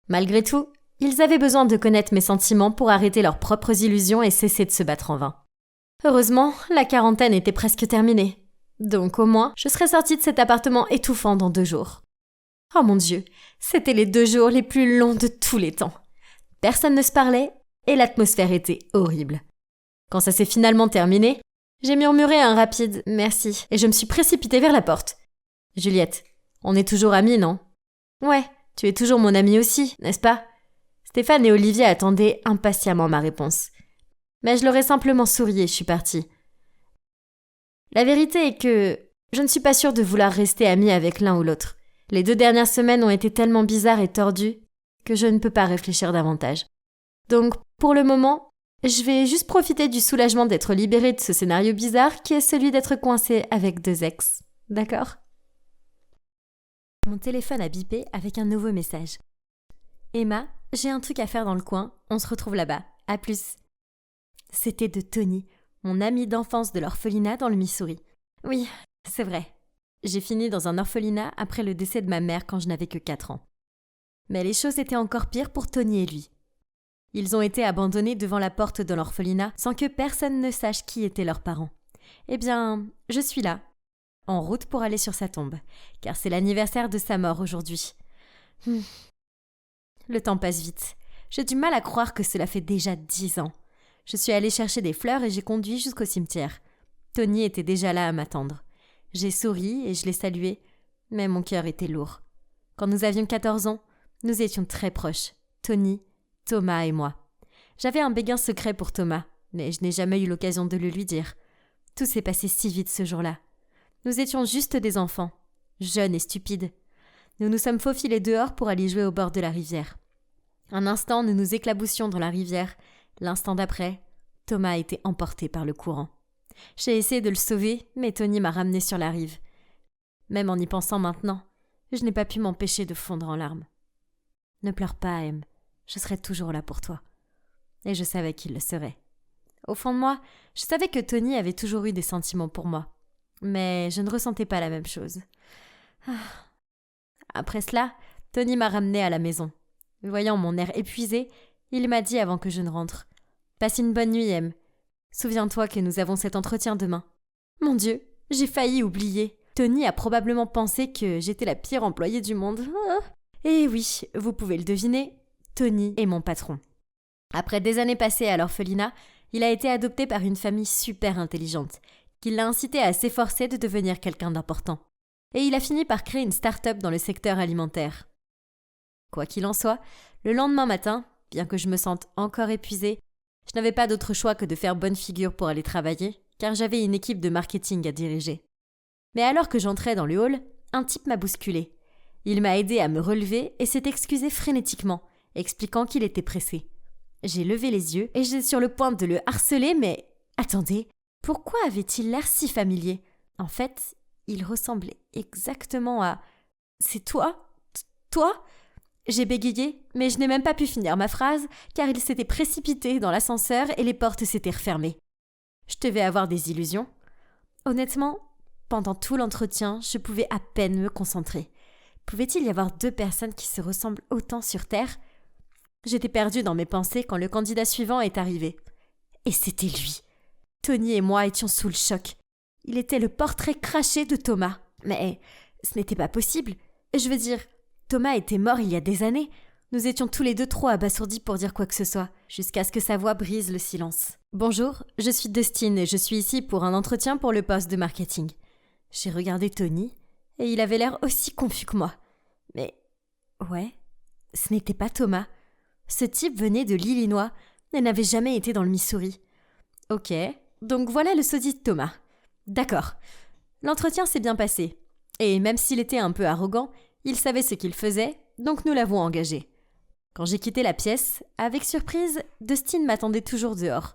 Malgré tout, ils avaient besoin de connaître mes sentiments pour arrêter leurs propres illusions et cesser de se battre en vain. Heureusement, la quarantaine était presque terminée. Donc au moins, je serais sortie de cet appartement étouffant dans 2 jours. Oh mon Dieu, c'était les 2 jours les plus longs de tous les temps. Personne ne se parlait et l'atmosphère était horrible. Quand ça s'est finalement terminé, j'ai murmuré un rapide « merci » et je me suis précipitée vers la porte. « Juliette, on est toujours amis, non ?»« Ouais, tu es toujours mon amie aussi, n'est-ce pas ?» Stéphane et Olivier attendaient impatiemment ma réponse. Mais je leur ai simplement souri et je suis partie. La vérité est que je ne suis pas sûre de vouloir rester amie avec l'un ou l'autre. Les 2 dernières semaines ont été tellement bizarres et tordues que je ne peux pas réfléchir davantage. Donc, pour le moment, je vais juste profiter du soulagement d'être libérée de ce scénario bizarre qui est celui d'être coincée avec 2 ex. D'accord ? Mon téléphone a bipé avec un nouveau message. Emma, j'ai un truc à faire dans le coin, on se retrouve là-bas. À plus. C'était de Tony, mon ami d'enfance de l'orphelinat dans le Missouri. Oui, c'est vrai. J'ai fini dans un orphelinat après le décès de ma mère quand je n'avais que 4 ans. Mais les choses étaient encore pires pour Tony et lui. Ils ont été abandonnés devant la porte de l'orphelinat sans que personne ne sache qui étaient leurs parents. Eh bien, je suis là, en route pour aller sur sa tombe, car c'est l'anniversaire de sa mort aujourd'hui. Le temps passe vite. J'ai du mal à croire que cela fait déjà 10 ans. Je suis allée chercher des fleurs et j'ai conduit jusqu'au cimetière. Tony était déjà là à m'attendre. J'ai souri et je l'ai salué, mais mon cœur était lourd. Quand nous avions 14 ans, nous étions très proches, Tony, Thomas et moi. J'avais un béguin secret pour Thomas, mais je n'ai jamais eu l'occasion de le lui dire. Tout s'est passé si vite ce jour-là. Nous étions juste des enfants, jeunes et stupides. Nous nous sommes faufilés dehors pour aller jouer au bord de la rivière. Un instant, nous nous éclaboussions dans la rivière. L'instant d'après, Thomas a été emporté par le courant. J'ai essayé de le sauver, mais Tony m'a ramené sur la rive. Même en y pensant maintenant, je n'ai pas pu m'empêcher de fondre en larmes. Ne pleure pas, Em. Je serai toujours là pour toi. Et je savais qu'il le serait. Au fond de moi, je savais que Tony avait toujours eu des sentiments pour moi. Mais je ne ressentais pas la même chose. Après cela, Tony m'a ramené à la maison. Voyant mon air épuisé, il m'a dit avant que je ne rentre « Passe une bonne nuit, Em. Souviens-toi que nous avons cet entretien demain. » Mon Dieu, j'ai failli oublier. Tony a probablement pensé que j'étais la pire employée du monde. Et oui, vous pouvez le deviner, Tony est mon patron. Après des années passées à l'orphelinat, il a été adopté par une famille super intelligente, qui l'a incité à s'efforcer de devenir quelqu'un d'important. Et il a fini par créer une start-up dans le secteur alimentaire. Quoi qu'il en soit, le lendemain matin, bien que je me sente encore épuisée, je n'avais pas d'autre choix que de faire bonne figure pour aller travailler, car j'avais une équipe de marketing à diriger. Mais alors que j'entrais dans le hall, un type m'a bousculée. Il m'a aidé à me relever et s'est excusé frénétiquement, expliquant qu'il était pressé. J'ai levé les yeux et j'étais sur le point de le harceler, mais... Attendez, pourquoi avait-il l'air si familier ? En fait, il ressemblait exactement à... C'est toi ? Toi ? J'ai bégayé, mais je n'ai même pas pu finir ma phrase, car il s'était précipité dans l'ascenseur et les portes s'étaient refermées. Je devais avoir des illusions. Honnêtement, pendant tout l'entretien, je pouvais à peine me concentrer. Pouvait-il y avoir 2 personnes qui se ressemblent autant sur Terre ? J'étais perdue dans mes pensées quand le candidat suivant est arrivé. Et c'était lui. Tony et moi étions sous le choc. Il était le portrait craché de Thomas. Mais ce n'était pas possible. Je veux dire, Thomas était mort il y a des années. Nous étions tous les deux trop abasourdis pour dire quoi que ce soit, jusqu'à ce que sa voix brise le silence. « Bonjour, je suis Dustin et je suis ici pour un entretien pour le poste de marketing. » J'ai regardé Tony et il avait l'air aussi confus que moi. Mais, ouais, ce n'était pas Thomas. Ce type venait de l'Illinois et n'avait jamais été dans le Missouri. Ok, donc voilà le sosie de Thomas. D'accord. L'entretien s'est bien passé. Et même s'il était un peu arrogant, il savait ce qu'il faisait, donc nous l'avons engagé. Quand j'ai quitté la pièce, avec surprise, Dustin m'attendait toujours dehors.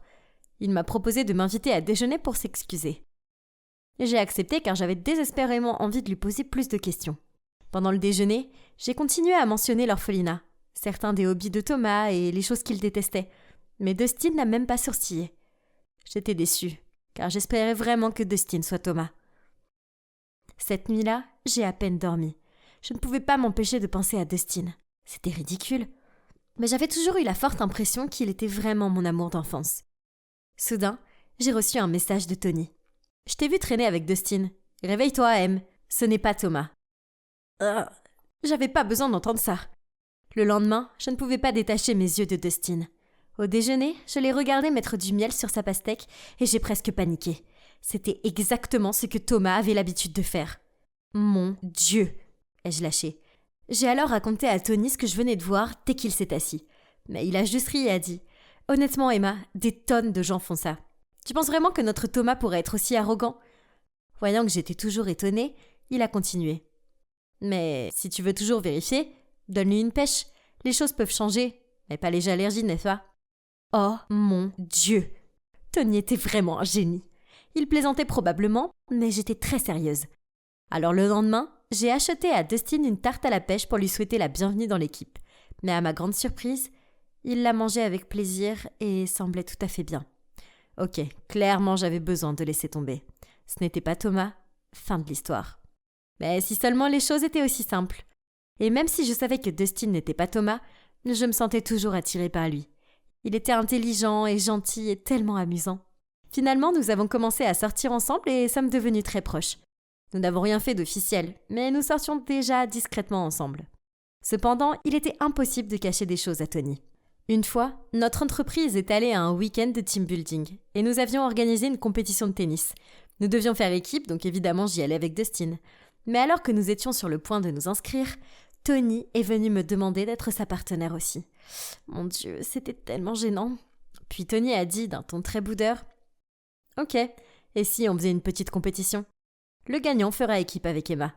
Il m'a proposé de m'inviter à déjeuner pour s'excuser. J'ai accepté car j'avais désespérément envie de lui poser plus de questions. Pendant le déjeuner, j'ai continué à mentionner l'orphelinat, certains des hobbies de Thomas et les choses qu'il détestait, mais Dustin n'a même pas sourcillé. J'étais déçue, car j'espérais vraiment que Dustin soit Thomas. Cette nuit-là, j'ai à peine dormi. Je ne pouvais pas m'empêcher de penser à Dustin. C'était ridicule. Mais j'avais toujours eu la forte impression qu'il était vraiment mon amour d'enfance. Soudain, j'ai reçu un message de Tony. « Je t'ai vu traîner avec Dustin. Réveille-toi, Em. Ce n'est pas Thomas. » J'avais pas besoin d'entendre ça. Le lendemain, je ne pouvais pas détacher mes yeux de Dustin. Au déjeuner, je l'ai regardé mettre du miel sur sa pastèque et j'ai presque paniqué. C'était exactement ce que Thomas avait l'habitude de faire. Mon Dieu, ai-je lâché. J'ai alors raconté à Tony ce que je venais de voir dès qu'il s'est assis. Mais il a juste ri et a dit « Honnêtement, Emma, des tonnes de gens font ça. Tu penses vraiment que notre Thomas pourrait être aussi arrogant ?» Voyant que j'étais toujours étonnée, il a continué. « Mais si tu veux toujours vérifier, donne-lui une pêche. Les choses peuvent changer, mais pas les allergies, n'est-ce pas ?» Oh mon Dieu! Tony était vraiment un génie. Il plaisantait probablement, mais j'étais très sérieuse. Alors le lendemain, j'ai acheté à Dustin une tarte à la pêche pour lui souhaiter la bienvenue dans l'équipe. Mais à ma grande surprise, il la mangeait avec plaisir et semblait tout à fait bien. Ok, clairement j'avais besoin de laisser tomber. Ce n'était pas Thomas, fin de l'histoire. Mais si seulement les choses étaient aussi simples. Et même si je savais que Dustin n'était pas Thomas, je me sentais toujours attirée par lui. Il était intelligent et gentil et tellement amusant. Finalement, nous avons commencé à sortir ensemble et sommes devenus très proches. Nous n'avons rien fait d'officiel, mais nous sortions déjà discrètement ensemble. Cependant, il était impossible de cacher des choses à Tony. Une fois, notre entreprise est allée à un week-end de team building et nous avions organisé une compétition de tennis. Nous devions faire équipe, donc évidemment j'y allais avec Dustin. Mais alors que nous étions sur le point de nous inscrire, Tony est venu me demander d'être sa partenaire aussi. Mon Dieu, c'était tellement gênant. Puis Tony a dit d'un ton très boudeur « Ok, et si on faisait une petite compétition ? Le gagnant fera équipe avec Emma. »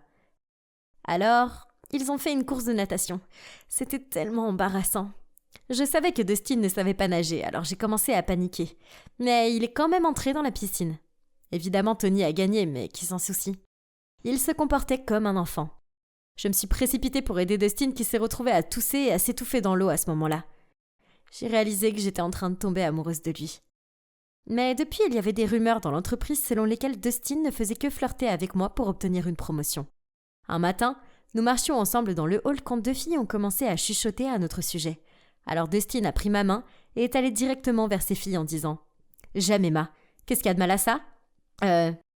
Alors, ils ont fait une course de natation. C'était tellement embarrassant. Je savais que Dustin ne savait pas nager, alors j'ai commencé à paniquer. Mais il est quand même entré dans la piscine. Évidemment, Tony a gagné, mais qui s'en soucie ? Il se comportait comme un enfant. Je me suis précipitée pour aider Dustin qui s'est retrouvé à tousser et à s'étouffer dans l'eau à ce moment-là. J'ai réalisé que j'étais en train de tomber amoureuse de lui. Mais depuis, il y avait des rumeurs dans l'entreprise selon lesquelles Dustin ne faisait que flirter avec moi pour obtenir une promotion. Un matin, nous marchions ensemble dans le hall quand deux filles ont commencé à chuchoter à notre sujet. Alors Dustin a pris ma main et est allé directement vers ces filles en disant « J'aime Emma. Qu'est-ce qu'il y a de mal à ça ?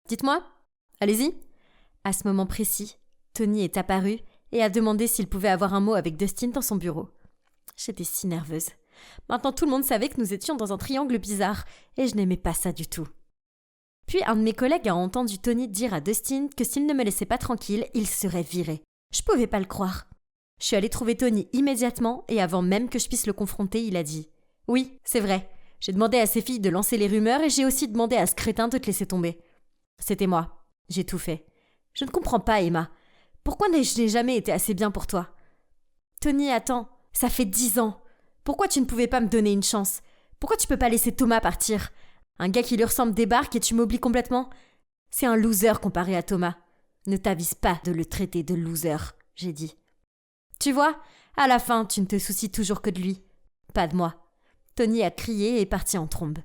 Dites-moi. Allez-y. » À ce moment précis, Tony est apparu et a demandé s'il pouvait avoir un mot avec Dustin dans son bureau. J'étais si nerveuse. Maintenant tout le monde savait que nous étions dans un triangle bizarre et je n'aimais pas ça du tout. Puis un de mes collègues a entendu Tony dire à Dustin que s'il ne me laissait pas tranquille, il serait viré. Je pouvais pas le croire. Je suis allée trouver Tony immédiatement et avant même que je puisse le confronter, il a dit « Oui, c'est vrai. J'ai demandé à ces filles de lancer les rumeurs et j'ai aussi demandé à ce crétin de te laisser tomber. C'était moi. J'ai tout fait. Je ne comprends pas, Emma. Pourquoi n'ai-je jamais été assez bien pour toi ? Tony, attends. Ça fait 10 ans. Pourquoi tu ne pouvais pas me donner une chance ? Pourquoi tu peux pas laisser Thomas partir ? Un gars qui lui ressemble débarque et tu m'oublies complètement ? C'est un loser comparé à Thomas. Ne t'avise pas de le traiter de loser, j'ai dit. Tu vois, à la fin, tu ne te soucies toujours que de lui. Pas de moi. Tony a crié et est parti en trombe.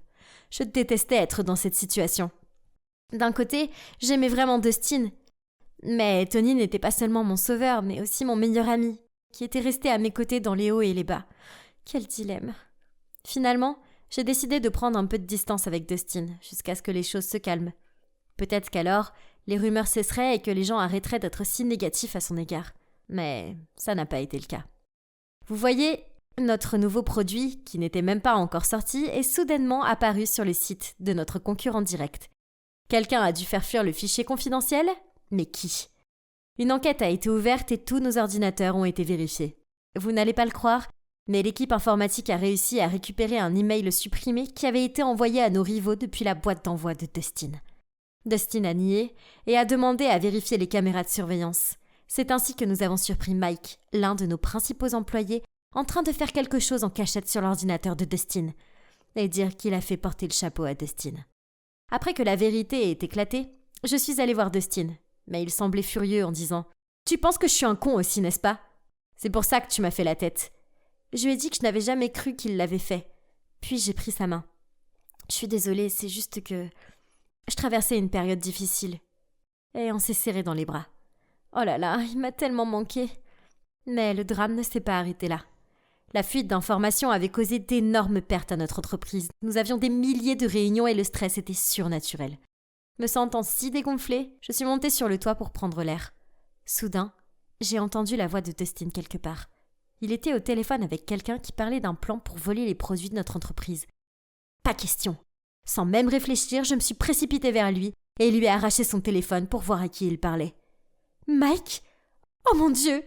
Je détestais être dans cette situation. D'un côté, j'aimais vraiment Dustin. Mais Tony n'était pas seulement mon sauveur, mais aussi mon meilleur ami, qui était resté à mes côtés dans les hauts et les bas. Quel dilemme. Finalement, j'ai décidé de prendre un peu de distance avec Dustin, jusqu'à ce que les choses se calment. Peut-être qu'alors, les rumeurs cesseraient et que les gens arrêteraient d'être si négatifs à son égard. Mais ça n'a pas été le cas. Vous voyez, notre nouveau produit, qui n'était même pas encore sorti, est soudainement apparu sur le site de notre concurrent direct. Quelqu'un a dû faire fuir le fichier confidentiel ? Mais qui ? Une enquête a été ouverte et tous nos ordinateurs ont été vérifiés. Vous n'allez pas le croire, mais l'équipe informatique a réussi à récupérer un email supprimé qui avait été envoyé à nos rivaux depuis la boîte d'envoi de Dustin. Dustin a nié et a demandé à vérifier les caméras de surveillance. C'est ainsi que nous avons surpris Mike, l'un de nos principaux employés, en train de faire quelque chose en cachette sur l'ordinateur de Dustin, et dire qu'il a fait porter le chapeau à Dustin. Après que la vérité ait éclaté, je suis allée voir Dustin, mais il semblait furieux en disant « Tu penses que je suis un con aussi, n'est-ce pas ? C'est pour ça que tu m'as fait la tête. » Je lui ai dit que je n'avais jamais cru qu'il l'avait fait. Puis j'ai pris sa main. « Je suis désolée, c'est juste que je traversais une période difficile. » Et on s'est serré dans les bras. Oh là là, il m'a tellement manqué. Mais le drame ne s'est pas arrêté là. La fuite d'informations avait causé d'énormes pertes à notre entreprise. Nous avions des milliers de réunions et le stress était surnaturel. Me sentant si dégonflée, je suis montée sur le toit pour prendre l'air. Soudain, j'ai entendu la voix de Dustin quelque part. Il était au téléphone avec quelqu'un qui parlait d'un plan pour voler les produits de notre entreprise. Pas question. Sans même réfléchir, je me suis précipitée vers lui et lui ai arraché son téléphone pour voir à qui il parlait. Mike ? Oh mon Dieu !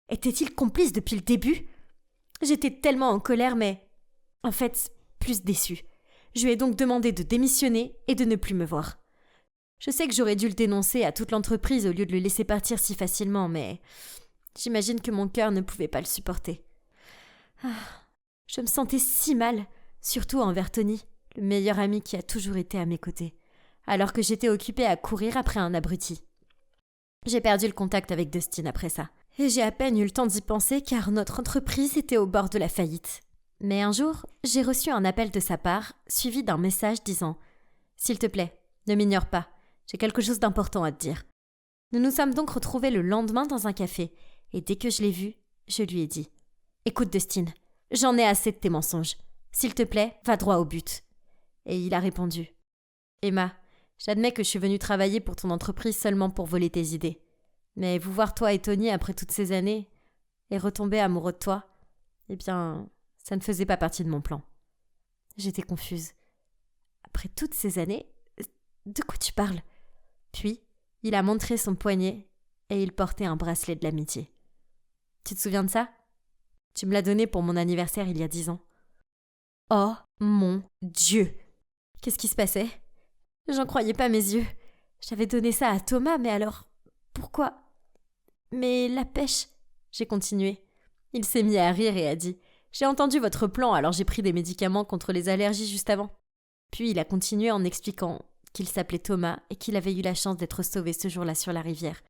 Était-il complice depuis le début ? J'étais tellement en colère, mais en fait, plus déçue. Je lui ai donc demandé de démissionner et de ne plus me voir. Je sais que j'aurais dû le dénoncer à toute l'entreprise au lieu de le laisser partir si facilement, mais j'imagine que mon cœur ne pouvait pas le supporter. Je me sentais si mal, surtout envers Tony, le meilleur ami qui a toujours été à mes côtés, alors que j'étais occupée à courir après un abruti. J'ai perdu le contact avec Dustin après ça, et j'ai à peine eu le temps d'y penser car notre entreprise était au bord de la faillite. Mais un jour, j'ai reçu un appel de sa part, suivi d'un message disant « S'il te plaît, ne m'ignore pas, j'ai quelque chose d'important à te dire. » Nous nous sommes donc retrouvés le lendemain dans un café, et dès que je l'ai vu, je lui ai dit « Écoute Dustin, j'en ai assez de tes mensonges. S'il te plaît, va droit au but. » Et il a répondu « Emma, j'admets que je suis venue travailler pour ton entreprise seulement pour voler tes idées. Mais vous voir toi et Tony après toutes ces années, et retomber amoureux de toi, eh bien, Ça ne faisait pas partie de mon plan. J'étais confuse. Après toutes ces années, de quoi tu parles? Puis, il a montré son poignet et il portait un bracelet de l'amitié. Tu te souviens de ça? Tu me l'as donné pour mon anniversaire il y a 10 ans. Oh mon Dieu! Qu'est-ce qui se passait? J'en croyais pas mes yeux. J'avais donné ça à Thomas, mais alors, pourquoi? Mais la pêche, j'ai continué. Il s'est mis à rire et a dit « J'ai entendu votre plan, alors j'ai pris des médicaments contre les allergies juste avant. » Puis il a continué en expliquant qu'il s'appelait Thomas et qu'il avait eu la chance d'être sauvé ce jour-là sur la rivière.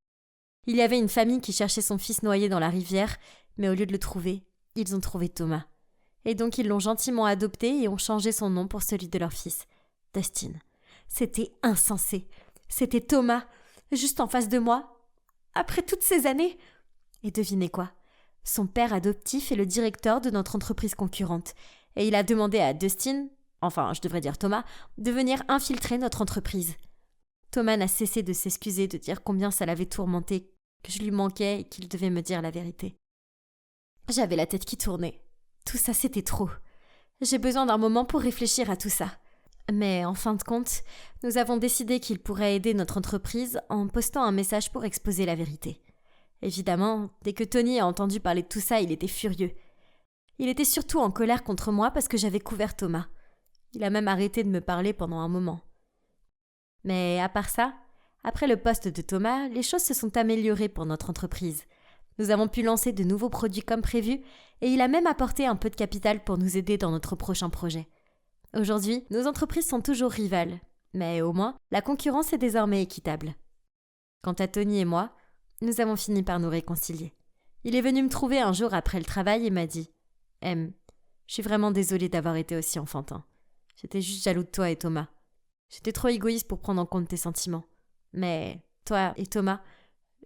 Il y avait une famille qui cherchait son fils noyé dans la rivière, mais au lieu de le trouver, ils ont trouvé Thomas. Et donc ils l'ont gentiment adopté et ont changé son nom pour celui de leur fils, Dustin. C'était insensé. C'était Thomas, juste en face de moi, après toutes ces années. Et devinez quoi? Son père adoptif est le directeur de notre entreprise concurrente. Et il a demandé à Dustin, enfin je devrais dire Thomas, de venir infiltrer notre entreprise. Thomas n'a cessé de s'excuser, de dire combien ça l'avait tourmenté, que je lui manquais et qu'il devait me dire la vérité. J'avais la tête qui tournait. Tout ça, c'était trop. J'ai besoin d'un moment pour réfléchir à tout ça. Mais en fin de compte, nous avons décidé qu'il pourrait aider notre entreprise en postant un message pour exposer la vérité. Évidemment, dès que Tony a entendu parler de tout ça, il était furieux. Il était surtout en colère contre moi parce que j'avais couvert Thomas. Il a même arrêté de me parler pendant un moment. Mais à part ça, après le poste de Thomas, les choses se sont améliorées pour notre entreprise. Nous avons pu lancer de nouveaux produits comme prévu et il a même apporté un peu de capital pour nous aider dans notre prochain projet. Aujourd'hui, nos entreprises sont toujours rivales, mais au moins, la concurrence est désormais équitable. Quant à Tony et moi, nous avons fini par nous réconcilier. Il est venu me trouver un jour après le travail et m'a dit « je suis vraiment désolée d'avoir été aussi enfantin. J'étais juste jaloux de toi et Thomas. J'étais trop égoïste pour prendre en compte tes sentiments. Mais toi et Thomas,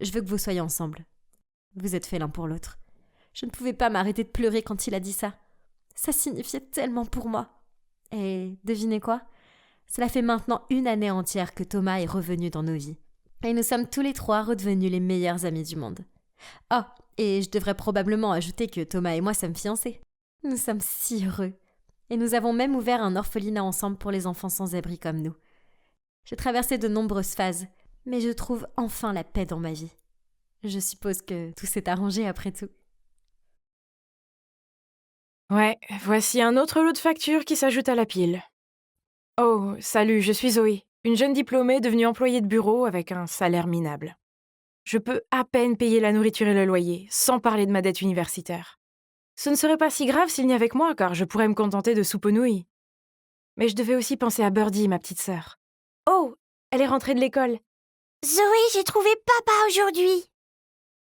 je veux que vous soyez ensemble. Vous êtes faits l'un pour l'autre. » Je ne pouvais pas m'arrêter de pleurer quand il a dit ça. Ça signifiait tellement pour moi. Et devinez quoi? Cela fait maintenant 1 année entière que Thomas est revenu dans nos vies. Et nous sommes tous les 3 redevenus les meilleurs amis du monde. Oh, et je devrais probablement ajouter que Thomas et moi sommes fiancés. Nous sommes si heureux. Et nous avons même ouvert un orphelinat ensemble pour les enfants sans abri comme nous. J'ai traversé de nombreuses phases, mais je trouve enfin la paix dans ma vie. Je suppose que tout s'est arrangé après tout. Ouais, voici un autre lot de factures qui s'ajoute à la pile. Oh, salut, je suis Zoé, une jeune diplômée devenue employée de bureau avec un salaire minable. Je peux à peine payer la nourriture et le loyer, sans parler de ma dette universitaire. Ce ne serait pas si grave s'il n'y avait que moi, car je pourrais me contenter de soupe aux nouilles. Mais je devais aussi penser à Birdie, ma petite sœur. Oh, elle est rentrée de l'école. Zoé, j'ai trouvé papa aujourd'hui.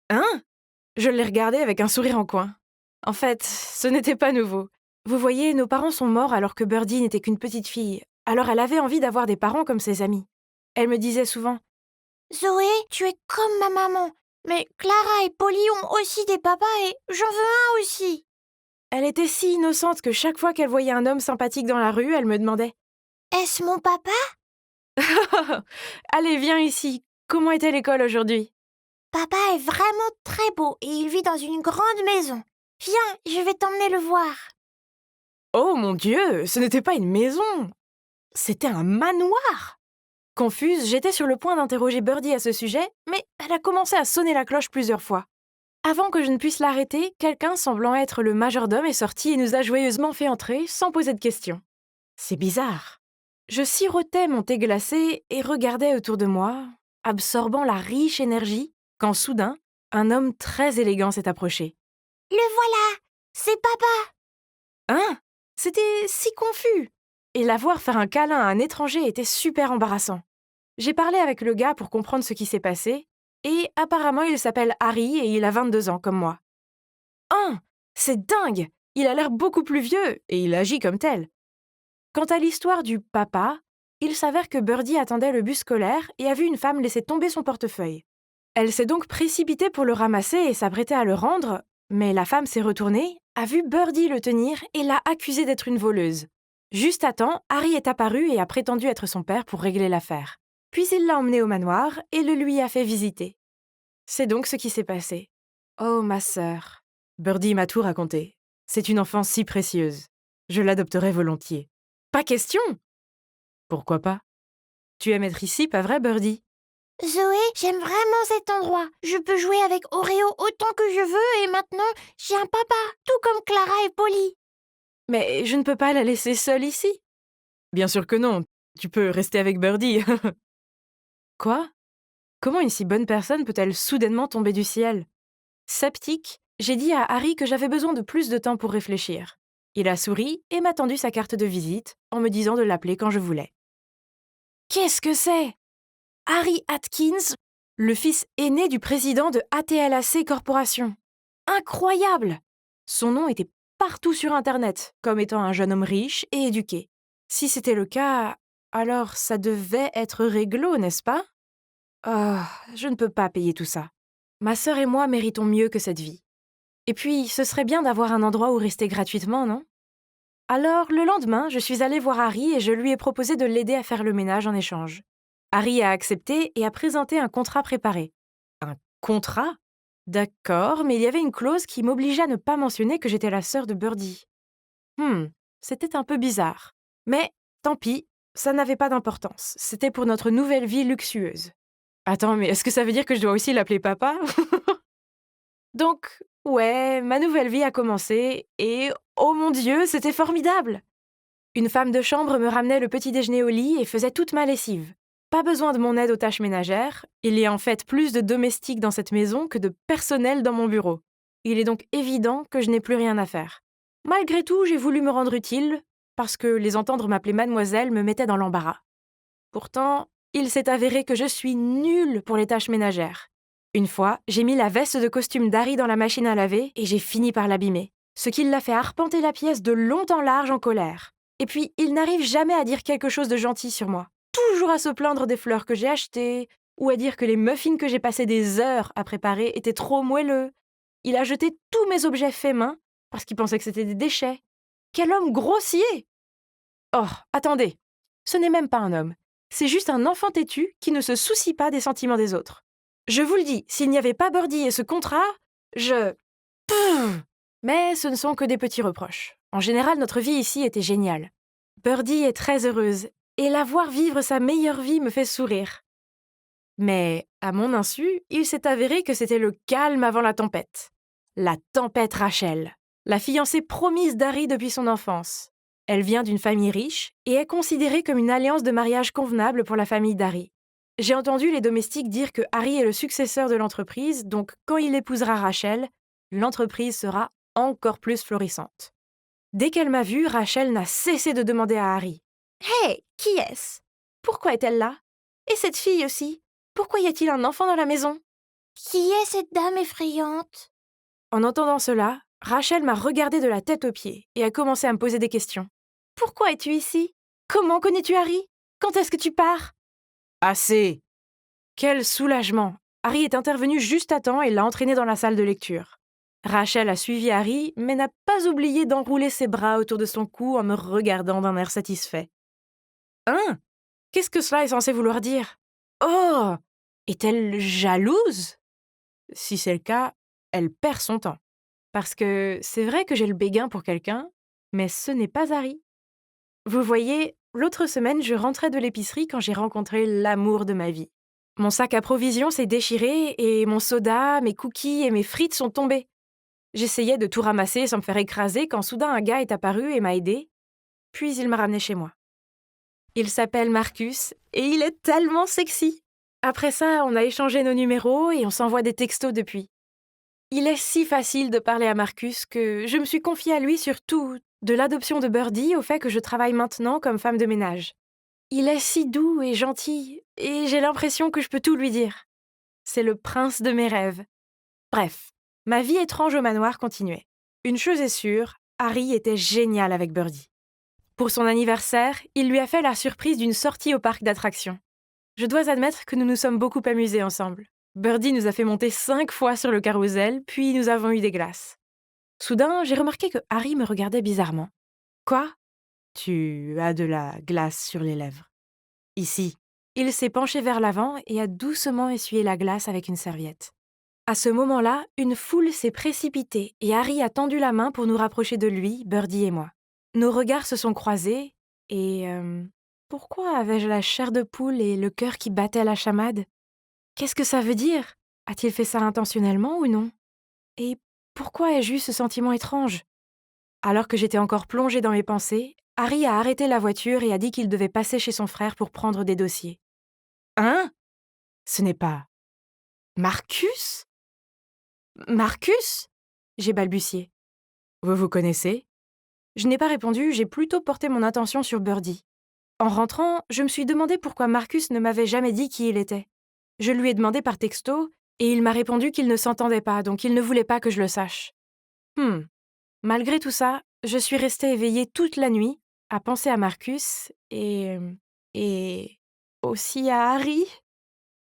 Hein? Je l'ai regardé avec un sourire en coin. En fait, ce n'était pas nouveau. Vous voyez, nos parents sont morts alors que Birdie n'était qu'une petite fille. Alors elle avait envie d'avoir des parents comme ses amis. Elle me disait souvent Zoé, tu es comme ma maman. Mais Clara et Polly ont aussi des papas et j'en veux un aussi. Elle était si innocente que chaque fois qu'elle voyait un homme sympathique dans la rue, elle me demandait Est-ce mon papa? Allez, viens ici. Comment était l'école aujourd'hui? Papa est vraiment très beau et il vit dans une grande maison. Viens, je vais t'emmener le voir. Oh mon Dieu, ce n'était pas une maison. C'était un manoir. Confuse, j'étais sur le point d'interroger Birdie à ce sujet, mais elle a commencé à sonner la cloche plusieurs fois. Avant que je ne puisse l'arrêter, quelqu'un semblant être le majordome est sorti et nous a joyeusement fait entrer sans poser de questions. C'est bizarre. Je sirotais mon thé glacé et regardais autour de moi, absorbant la riche énergie, quand soudain, un homme très élégant s'est approché. Le voilà, c'est papa. Hein? C'était si confus. Et la voir faire un câlin à un étranger était super embarrassant. J'ai parlé avec le gars pour comprendre ce qui s'est passé, et apparemment il s'appelle Harry et il a 22 ans comme moi. Hein? C'est dingue! Il a l'air beaucoup plus vieux, et il agit comme tel. Quant à l'histoire du papa, il s'avère que Birdie attendait le bus scolaire et a vu une femme laisser tomber son portefeuille. Elle s'est donc précipitée pour le ramasser et s'apprêtait à le rendre, mais la femme s'est retournée, a vu Birdie le tenir et l'a accusée d'être une voleuse. Juste à temps, Harry est apparu et a prétendu être son père pour régler l'affaire. Puis il l'a emmené au manoir et le lui a fait visiter. C'est donc ce qui s'est passé. Oh, ma sœur. Birdie m'a tout raconté. C'est une enfant si précieuse. Je l'adopterai volontiers. Pas question! Pourquoi pas? Tu aimes être ici, pas vrai, Birdie? Zoé, j'aime vraiment cet endroit. Je peux jouer avec Oreo autant que je veux et maintenant, j'ai un papa, tout comme Clara et Polly. Mais je ne peux pas la laisser seule ici. Bien sûr que non. Tu peux rester avec Birdie. Quoi? Comment une si bonne personne peut-elle soudainement tomber du ciel? Sceptique, j'ai dit à Harry que j'avais besoin de plus de temps pour réfléchir. Il a souri et m'a tendu sa carte de visite en me disant de l'appeler quand je voulais. Qu'est-ce que c'est? Harry Atkins, le fils aîné du président de ATLAC Corporation. Incroyable! Son nom était partout sur Internet, comme étant un jeune homme riche et éduqué. Si c'était le cas, alors ça devait être réglo, n'est-ce pas? Oh, je ne peux pas payer tout ça. Ma sœur et moi méritons mieux que cette vie. Et puis, ce serait bien d'avoir un endroit où rester gratuitement, non? Alors, le lendemain, je suis allée voir Harry et je lui ai proposé de l'aider à faire le ménage en échange. Harry a accepté et a présenté un contrat préparé. Un contrat? D'accord, mais il y avait une clause qui m'obligeait à ne pas mentionner que j'étais la sœur de Birdie. C'était un peu bizarre. Mais tant pis, ça n'avait pas d'importance. C'était pour notre nouvelle vie luxueuse. Attends, mais est-ce que ça veut dire que je dois aussi l'appeler papa? Donc, ouais, ma nouvelle vie a commencé et, oh mon Dieu, c'était formidable! Une femme de chambre me ramenait le petit déjeuner au lit et faisait toute ma lessive. Pas besoin de mon aide aux tâches ménagères, il y a en fait plus de domestiques dans cette maison que de personnel dans mon bureau. Il est donc évident que je n'ai plus rien à faire. Malgré tout, j'ai voulu me rendre utile, parce que les entendre m'appeler mademoiselle me mettait dans l'embarras. Pourtant, il s'est avéré que je suis nulle pour les tâches ménagères. Une fois, j'ai mis la veste de costume d'Harry dans la machine à laver et j'ai fini par l'abîmer, ce qui l'a fait arpenter la pièce de long en large en colère. Et puis, il n'arrive jamais à dire quelque chose de gentil sur moi. Toujours à se plaindre des fleurs que j'ai achetées, ou à dire que les muffins que j'ai passé des heures à préparer étaient trop moelleux. Il a jeté tous mes objets faits main, parce qu'il pensait que c'était des déchets. Quel homme grossier! Oh, attendez, ce n'est même pas un homme. C'est juste un enfant têtu qui ne se soucie pas des sentiments des autres. Je vous le dis, s'il n'y avait pas Birdie et ce contrat, Mais ce ne sont que des petits reproches. En général, notre vie ici était géniale. Birdie est très heureuse, et la voir vivre sa meilleure vie me fait sourire. Mais, à mon insu, il s'est avéré que c'était le calme avant la tempête. La tempête Rachel, la fiancée promise d'Harry depuis son enfance. Elle vient d'une famille riche et est considérée comme une alliance de mariage convenable pour la famille d'Harry. J'ai entendu les domestiques dire que Harry est le successeur de l'entreprise, donc quand il épousera Rachel, l'entreprise sera encore plus florissante. Dès qu'elle m'a vue, Rachel n'a cessé de demander à Harry « Hey, qui est-ce? Pourquoi est-elle là? Et cette fille aussi? Pourquoi y a-t-il un enfant dans la maison ?» Qui est cette dame effrayante? En entendant cela, Rachel m'a regardée de la tête aux pieds et a commencé à me poser des questions. « Pourquoi es-tu ici? Comment connais-tu Harry? Quand est-ce que tu pars? » Assez! Quel soulagement! Harry est intervenu juste à temps et l'a entraîné dans la salle de lecture. Rachel a suivi Harry, mais n'a pas oublié d'enrouler ses bras autour de son cou en me regardant d'un air satisfait. Hein? Qu'est-ce que cela est censé vouloir dire? Oh! Est-elle jalouse? Si c'est le cas, elle perd son temps. Parce que c'est vrai que j'ai le béguin pour quelqu'un, mais ce n'est pas Harry. Vous voyez, l'autre semaine, je rentrais de l'épicerie quand j'ai rencontré l'amour de ma vie. Mon sac à provisions s'est déchiré et mon soda, mes cookies et mes frites sont tombés. J'essayais de tout ramasser sans me faire écraser quand soudain un gars est apparu et m'a aidé, puis il m'a ramené chez moi. Il s'appelle Marcus et il est tellement sexy. Après ça, on a échangé nos numéros et on s'envoie des textos depuis. Il est si facile de parler à Marcus que je me suis confiée à lui sur tout, de l'adoption de Birdie au fait que je travaille maintenant comme femme de ménage. Il est si doux et gentil et j'ai l'impression que je peux tout lui dire. C'est le prince de mes rêves. Bref. Ma vie étrange au manoir continuait. Une chose est sûre, Harry était génial avec Birdie. Pour son anniversaire, il lui a fait la surprise d'une sortie au parc d'attractions. Je dois admettre que nous nous sommes beaucoup amusés ensemble. Birdie nous a fait monter 5 fois sur le carrousel, puis nous avons eu des glaces. Soudain, j'ai remarqué que Harry me regardait bizarrement. « Quoi? Tu as de la glace sur les lèvres. » Ici. Il s'est penché vers l'avant et a doucement essuyé la glace avec une serviette. À ce moment-là, une foule s'est précipitée et Harry a tendu la main pour nous rapprocher de lui, Birdie et moi. Nos regards se sont croisés et... pourquoi avais-je la chair de poule et le cœur qui battait à la chamade? Qu'est-ce que ça veut dire? A-t-il fait ça intentionnellement ou non? Et pourquoi ai-je eu ce sentiment étrange? Alors que j'étais encore plongée dans mes pensées, Harry a arrêté la voiture et a dit qu'il devait passer chez son frère pour prendre des dossiers. Hein? Ce n'est pas... Marcus? Marcus? J'ai balbutié. Vous vous connaissez? Je n'ai pas répondu, j'ai plutôt porté mon attention sur Birdie. En rentrant, je me suis demandé pourquoi Marcus ne m'avait jamais dit qui il était. Je lui ai demandé par texto, et il m'a répondu qu'il ne s'entendait pas, donc il ne voulait pas que je le sache. Malgré tout ça, je suis restée éveillée toute la nuit, à penser à Marcus, et aussi à Harry.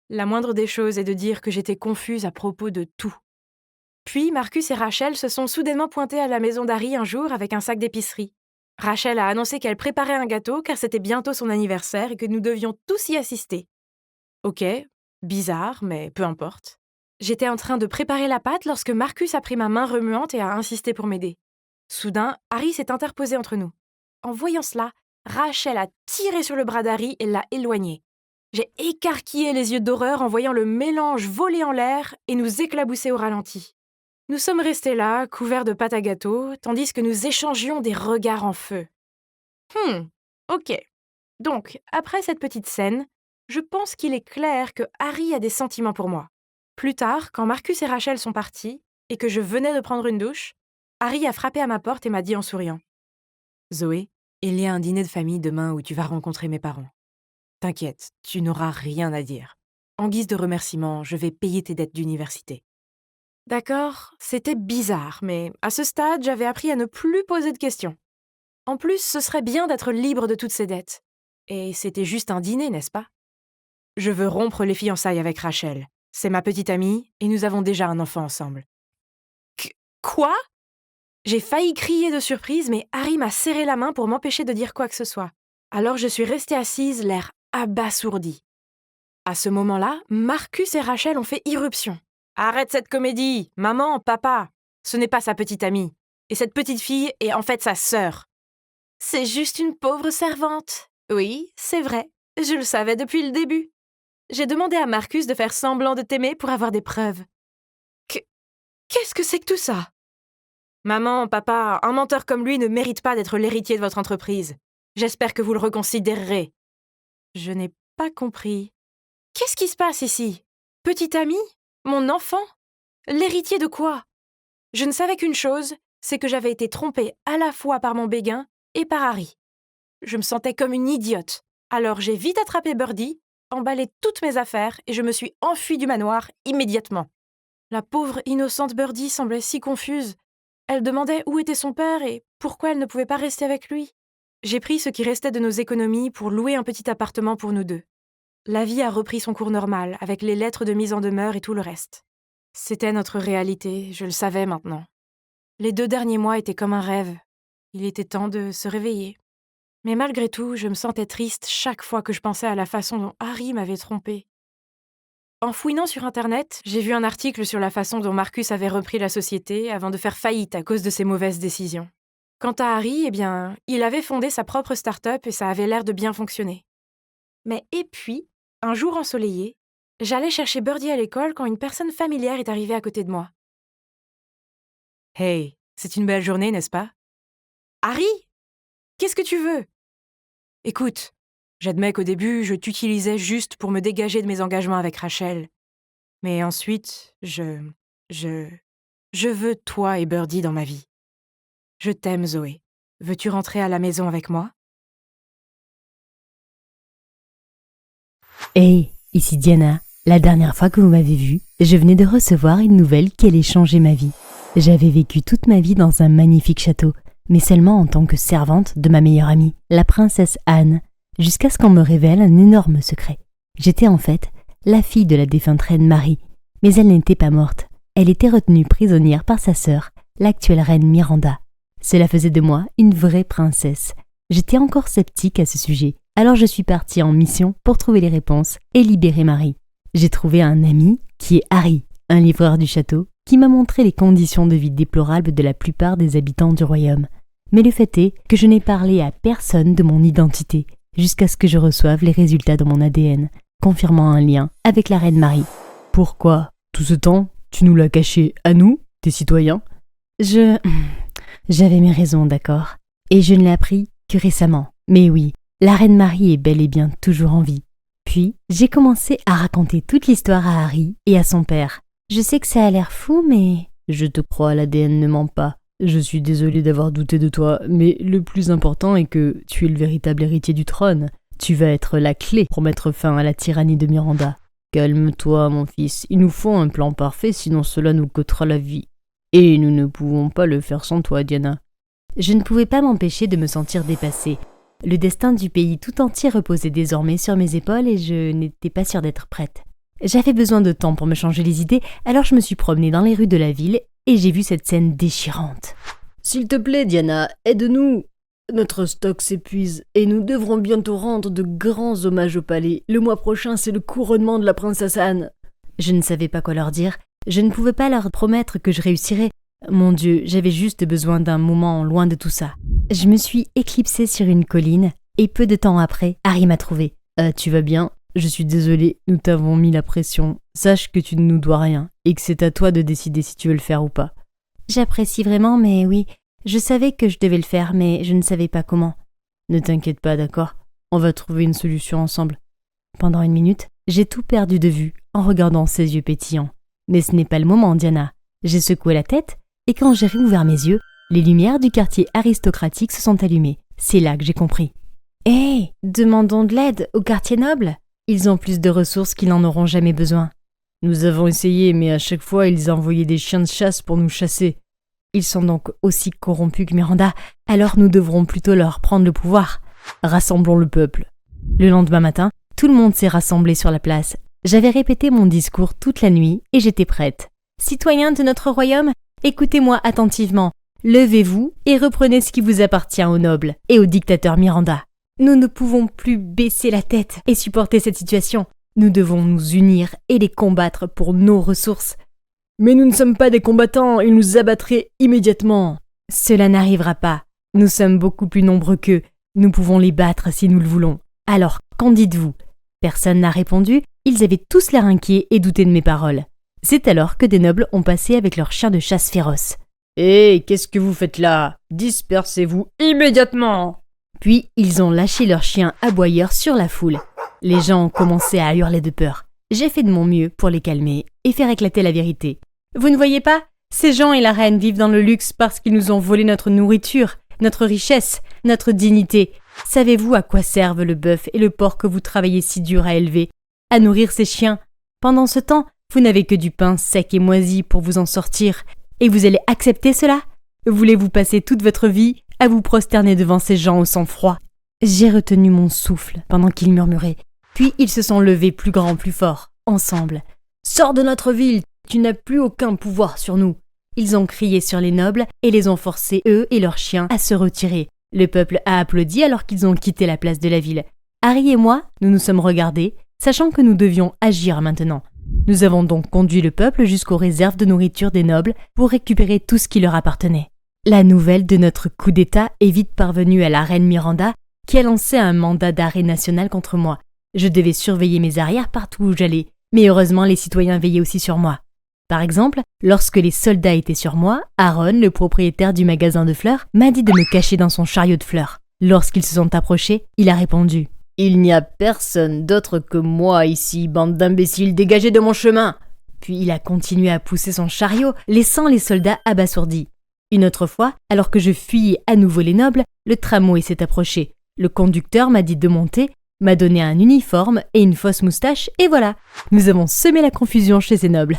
La moindre des choses est de dire que j'étais confuse à propos de tout. Puis Marcus et Rachel se sont soudainement pointés à la maison d'Harry un jour avec un sac d'épicerie. Rachel a annoncé qu'elle préparait un gâteau car c'était bientôt son anniversaire et que nous devions tous y assister. Ok, bizarre, mais peu importe. J'étais en train de préparer la pâte lorsque Marcus a pris ma main remuante et a insisté pour m'aider. Soudain, Harry s'est interposé entre nous. En voyant cela, Rachel a tiré sur le bras d'Harry et l'a éloigné. J'ai écarquillé les yeux d'horreur en voyant le mélange voler en l'air et nous éclabousser au ralenti. Nous sommes restés là, couverts de pâte à gâteau, tandis que nous échangions des regards en feu. Ok. Donc, après cette petite scène, je pense qu'il est clair que Harry a des sentiments pour moi. Plus tard, quand Marcus et Rachel sont partis, et que je venais de prendre une douche, Harry a frappé à ma porte et m'a dit en souriant. « Zoé, il y a un dîner de famille demain où tu vas rencontrer mes parents. T'inquiète, tu n'auras rien à dire. En guise de remerciement, je vais payer tes dettes d'université. » D'accord, c'était bizarre, mais à ce stade, j'avais appris à ne plus poser de questions. En plus, ce serait bien d'être libre de toutes ces dettes. Et c'était juste un dîner, n'est-ce pas? Je veux rompre les fiançailles avec Rachel. C'est ma petite amie, et nous avons déjà un enfant ensemble. Quoi? J'ai failli crier de surprise, mais Harry m'a serré la main pour m'empêcher de dire quoi que ce soit. Alors je suis restée assise, l'air abasourdi. À ce moment-là, Marcus et Rachel ont fait irruption. Arrête cette comédie! Maman, papa! Ce n'est pas sa petite amie. Et cette petite fille est en fait sa sœur. C'est juste une pauvre servante. Oui, c'est vrai. Je le savais depuis le début. J'ai demandé à Marcus de faire semblant de t'aimer pour avoir des preuves. Qu'est-ce que c'est que tout ça? Maman, papa, un menteur comme lui ne mérite pas d'être l'héritier de votre entreprise. J'espère que vous le reconsidérerez. Je n'ai pas compris. Qu'est-ce qui se passe ici? Petite amie? Mon enfant? L'héritier de quoi? Je ne savais qu'une chose, c'est que j'avais été trompée à la fois par mon béguin et par Harry. Je me sentais comme une idiote. Alors j'ai vite attrapé Birdie, emballé toutes mes affaires et je me suis enfuie du manoir immédiatement. La pauvre innocente Birdie semblait si confuse. Elle demandait où était son père et pourquoi elle ne pouvait pas rester avec lui. J'ai pris ce qui restait de nos économies pour louer un petit appartement pour nous deux. La vie a repris son cours normal, avec les lettres de mise en demeure et tout le reste. C'était notre réalité, je le savais maintenant. Les 2 derniers mois étaient comme un rêve. Il était temps de se réveiller. Mais malgré tout, je me sentais triste chaque fois que je pensais à la façon dont Harry m'avait trompée. En fouinant sur Internet, j'ai vu un article sur la façon dont Marcus avait repris la société avant de faire faillite à cause de ses mauvaises décisions. Quant à Harry, il avait fondé sa propre start-up et ça avait l'air de bien fonctionner. Mais et puis, un jour ensoleillé, j'allais chercher Birdie à l'école quand une personne familière est arrivée à côté de moi. « Hey, c'est une belle journée, n'est-ce pas? »« Harry? Qu'est-ce que tu veux? » ?»« Écoute, j'admets qu'au début, je t'utilisais juste pour me dégager de mes engagements avec Rachel. Mais ensuite, je veux toi et Birdie dans ma vie. Je t'aime, Zoé. Veux-tu rentrer à la maison avec moi? Hey, ici Diana. La dernière fois que vous m'avez vue, je venais de recevoir une nouvelle qui allait changer ma vie. J'avais vécu toute ma vie dans un magnifique château, mais seulement en tant que servante de ma meilleure amie, la princesse Anne, jusqu'à ce qu'on me révèle un énorme secret. J'étais en fait la fille de la défunte reine Marie, mais elle n'était pas morte. Elle était retenue prisonnière par sa sœur, l'actuelle reine Miranda. Cela faisait de moi une vraie princesse. J'étais encore sceptique à ce sujet, alors je suis partie en mission pour trouver les réponses et libérer Marie. J'ai trouvé un ami qui est Harry, un livreur du château, qui m'a montré les conditions de vie déplorables de la plupart des habitants du royaume. Mais le fait est que je n'ai parlé à personne de mon identité, jusqu'à ce que je reçoive les résultats de mon ADN, confirmant un lien avec la reine Marie. Pourquoi, tout ce temps, tu nous l'as caché à nous, tes citoyens ? J'avais mes raisons, d'accord. Et je ne l'ai appris que récemment. Mais oui, la reine Marie est bel et bien toujours en vie. Puis, j'ai commencé à raconter toute l'histoire à Harry et à son père. Je sais que ça a l'air fou, mais... Je te crois, l'ADN ne ment pas. Je suis désolé d'avoir douté de toi, mais le plus important est que tu es le véritable héritier du trône. Tu vas être la clé pour mettre fin à la tyrannie de Miranda. Calme-toi, mon fils. Il nous faut un plan parfait, sinon cela nous coûtera la vie. Et nous ne pouvons pas le faire sans toi, Diana. Je ne pouvais pas m'empêcher de me sentir dépassée. Le destin du pays tout entier reposait désormais sur mes épaules et je n'étais pas sûre d'être prête. J'avais besoin de temps pour me changer les idées, alors je me suis promenée dans les rues de la ville et j'ai vu cette scène déchirante. « S'il te plaît, Diana, aide-nous. Notre stock s'épuise et nous devrons bientôt rendre de grands hommages au palais. Le mois prochain, c'est le couronnement de la princesse Anne. » Je ne savais pas quoi leur dire. Je ne pouvais pas leur promettre que je réussirais. Mon Dieu, j'avais juste besoin d'un moment loin de tout ça. Je me suis éclipsée sur une colline et peu de temps après, Harry m'a trouvée. « Tu vas bien ? Je suis désolée, nous t'avons mis la pression. Sache que tu ne nous dois rien et que c'est à toi de décider si tu veux le faire ou pas. » J'apprécie vraiment, mais oui, je savais que je devais le faire, mais je ne savais pas comment. Ne t'inquiète pas, d'accord ? On va trouver une solution ensemble. Pendant une minute, j'ai tout perdu de vue en regardant ses yeux pétillants. Mais ce n'est pas le moment, Diana. J'ai secoué la tête et quand j'ai réouvert mes yeux, les lumières du quartier aristocratique se sont allumées. C'est là que j'ai compris. Hé, demandons de l'aide au quartier noble. Ils ont plus de ressources qu'ils n'en auront jamais besoin. Nous avons essayé, mais à chaque fois, ils envoyaient des chiens de chasse pour nous chasser. Ils sont donc aussi corrompus que Miranda, alors nous devrons plutôt leur prendre le pouvoir. Rassemblons le peuple. Le lendemain matin, tout le monde s'est rassemblé sur la place. J'avais répété mon discours toute la nuit et j'étais prête. Citoyens de notre royaume, écoutez-moi attentivement. Levez-vous et reprenez ce qui vous appartient aux nobles et au dictateur Miranda. Nous ne pouvons plus baisser la tête et supporter cette situation. Nous devons nous unir et les combattre pour nos ressources. Mais nous ne sommes pas des combattants, ils nous abattraient immédiatement. Cela n'arrivera pas. Nous sommes beaucoup plus nombreux qu'eux. Nous pouvons les battre si nous le voulons. Alors, qu'en dites-vous ? Personne n'a répondu, ils avaient tous l'air inquiets et doutaient de mes paroles. C'est alors que des nobles ont passé avec leurs chiens de chasse féroces. « Hé, qu'est-ce que vous faites là ? Dispersez-vous immédiatement !» Puis, ils ont lâché leurs chiens aboyeurs sur la foule. Les gens ont commencé à hurler de peur. J'ai fait de mon mieux pour les calmer et faire éclater la vérité. Vous ne voyez pas ? Ces gens et la reine vivent dans le luxe parce qu'ils nous ont volé notre nourriture, notre richesse, notre dignité. Savez-vous à quoi servent le bœuf et le porc que vous travaillez si dur à élever ? À nourrir ces chiens. Pendant ce temps, vous n'avez que du pain sec et moisi pour vous en sortir. Et vous allez accepter cela ? Voulez-vous passer toute votre vie à vous prosterner devant ces gens au sang froid ? J'ai retenu mon souffle pendant qu'ils murmuraient. Puis ils se sont levés plus grands, plus forts, ensemble. « Sors de notre ville, tu n'as plus aucun pouvoir sur nous !» Ils ont crié sur les nobles et les ont forcés, eux et leurs chiens, à se retirer. Le peuple a applaudi alors qu'ils ont quitté la place de la ville. Harry et moi, nous nous sommes regardés, sachant que nous devions agir maintenant. Nous avons donc conduit le peuple jusqu'aux réserves de nourriture des nobles pour récupérer tout ce qui leur appartenait. La nouvelle de notre coup d'État est vite parvenue à la reine Miranda, qui a lancé un mandat d'arrêt national contre moi. Je devais surveiller mes arrières partout où j'allais, mais heureusement les citoyens veillaient aussi sur moi. Par exemple, lorsque les soldats étaient sur moi, Aaron, le propriétaire du magasin de fleurs, m'a dit de me cacher dans son chariot de fleurs. Lorsqu'ils se sont approchés, il a répondu « Il n'y a personne d'autre que moi ici, bande d'imbéciles, dégagez de mon chemin !» Puis il a continué à pousser son chariot, laissant les soldats abasourdis. Une autre fois, alors que je fuyais à nouveau les nobles, le tramway s'est approché. Le conducteur m'a dit de monter, m'a donné un uniforme et une fausse moustache, et voilà, nous avons semé la confusion chez ces nobles.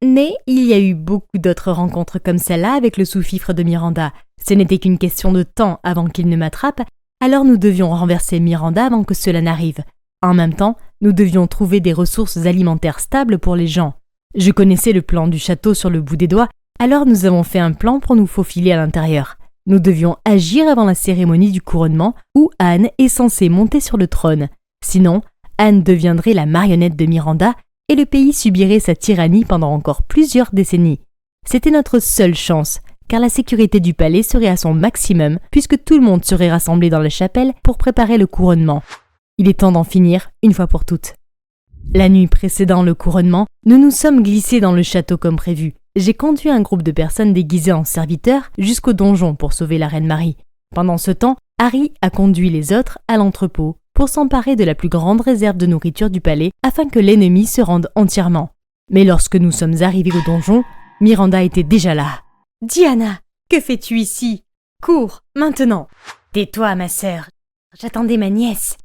Mais il y a eu beaucoup d'autres rencontres comme celle-là avec le sous-fifre de Miranda. Ce n'était qu'une question de temps avant qu'il ne m'attrape, alors nous devions renverser Miranda avant que cela n'arrive. En même temps, nous devions trouver des ressources alimentaires stables pour les gens. Je connaissais le plan du château sur le bout des doigts, alors nous avons fait un plan pour nous faufiler à l'intérieur. Nous devions agir avant la cérémonie du couronnement où Anne est censée monter sur le trône. Sinon, Anne deviendrait la marionnette de Miranda et le pays subirait sa tyrannie pendant encore plusieurs décennies. C'était notre seule chance, car la sécurité du palais serait à son maximum puisque tout le monde serait rassemblé dans la chapelle pour préparer le couronnement. Il est temps d'en finir une fois pour toutes. La nuit précédant le couronnement, nous nous sommes glissés dans le château comme prévu. J'ai conduit un groupe de personnes déguisées en serviteurs jusqu'au donjon pour sauver la reine Marie. Pendant ce temps, Harry a conduit les autres à l'entrepôt pour s'emparer de la plus grande réserve de nourriture du palais afin que l'ennemi se rende entièrement. Mais lorsque nous sommes arrivés au donjon, Miranda était déjà là. « Diana, que fais-tu ici ? Cours, maintenant !»« Tais-toi, ma sœur. J'attendais ma nièce. »«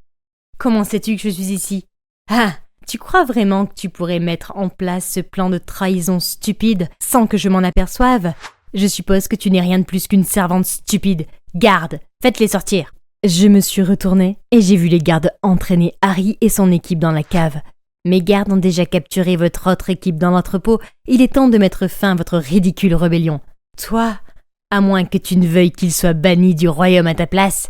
Comment sais-tu que je suis ici ? » ?»« Ah, tu crois vraiment que tu pourrais mettre en place ce plan de trahison stupide sans que je m'en aperçoive ? Je suppose que tu n'es rien de plus qu'une servante stupide. Garde, faites-les sortir !» Je me suis retournée et j'ai vu les gardes entraîner Harry et son équipe dans la cave. Mes gardes ont déjà capturé votre autre équipe dans l'entrepôt. Il est temps de mettre fin à votre ridicule rébellion. Toi, à moins que tu ne veuilles qu'il soit banni du royaume à ta place,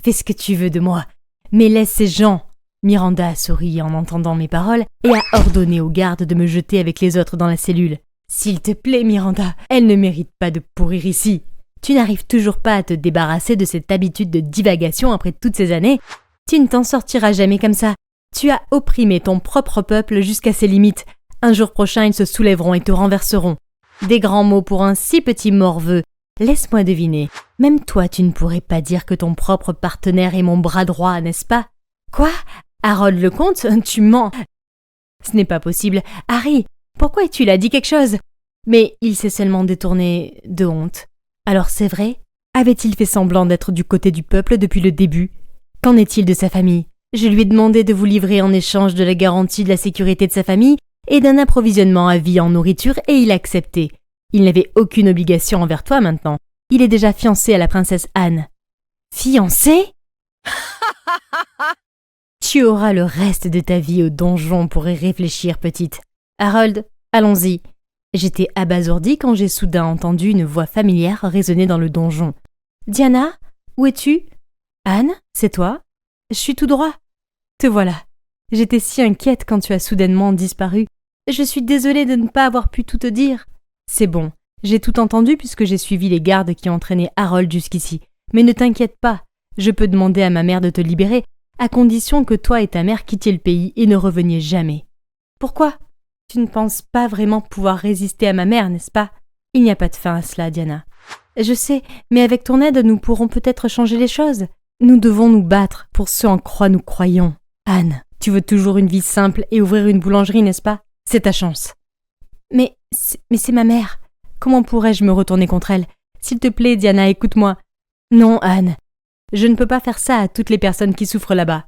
fais ce que tu veux de moi, mais laisse ces gens. Miranda a souri en entendant mes paroles et a ordonné aux gardes de me jeter avec les autres dans la cellule. S'il te plaît, Miranda, elle ne mérite pas de pourrir ici. Tu n'arrives toujours pas à te débarrasser de cette habitude de divagation après toutes ces années. Tu ne t'en sortiras jamais comme ça. Tu as opprimé ton propre peuple jusqu'à ses limites. Un jour prochain, ils se soulèveront et te renverseront. Des grands mots pour un si petit morveux. Laisse-moi deviner. Même toi, tu ne pourrais pas dire que ton propre partenaire est mon bras droit, n'est-ce pas ? Quoi ? Harold le comte ? Tu mens. Ce n'est pas possible. Harry, pourquoi tu l'as dit quelque chose ? Mais il s'est seulement détourné de honte. Alors c'est vrai ? Avait-il fait semblant d'être du côté du peuple depuis le début ? Qu'en est-il de sa famille ? Je lui ai demandé de vous livrer en échange de la garantie de la sécurité de sa famille et d'un approvisionnement à vie en nourriture et il a accepté. Il n'avait aucune obligation envers toi maintenant. Il est déjà fiancé à la princesse Anne. Fiancé ? Tu auras le reste de ta vie au donjon pour y réfléchir, petite. Harold, allons-y. J'étais abasourdie quand j'ai soudain entendu une voix familière résonner dans le donjon. Diana, où es-tu ? Anne, c'est toi ? Je suis tout droit. Te voilà. J'étais si inquiète quand tu as soudainement disparu. Je suis désolée de ne pas avoir pu tout te dire. C'est bon, j'ai tout entendu puisque j'ai suivi les gardes qui entraînaient Harold jusqu'ici. Mais ne t'inquiète pas, je peux demander à ma mère de te libérer, à condition que toi et ta mère quittiez le pays et ne reveniez jamais. Pourquoi ? Tu ne penses pas vraiment pouvoir résister à ma mère, n'est-ce pas ? Il n'y a pas de fin à cela, Diana. Je sais, mais avec ton aide, nous pourrons peut-être changer les choses. Nous devons nous battre pour ce en quoi nous croyons. Anne, tu veux toujours une vie simple et ouvrir une boulangerie, n'est-ce pas ? C'est ta chance. Mais c'est ma mère. Comment pourrais-je me retourner contre elle ? S'il te plaît, Diana, écoute-moi. Non, Anne. Je ne peux pas faire ça à toutes les personnes qui souffrent là-bas.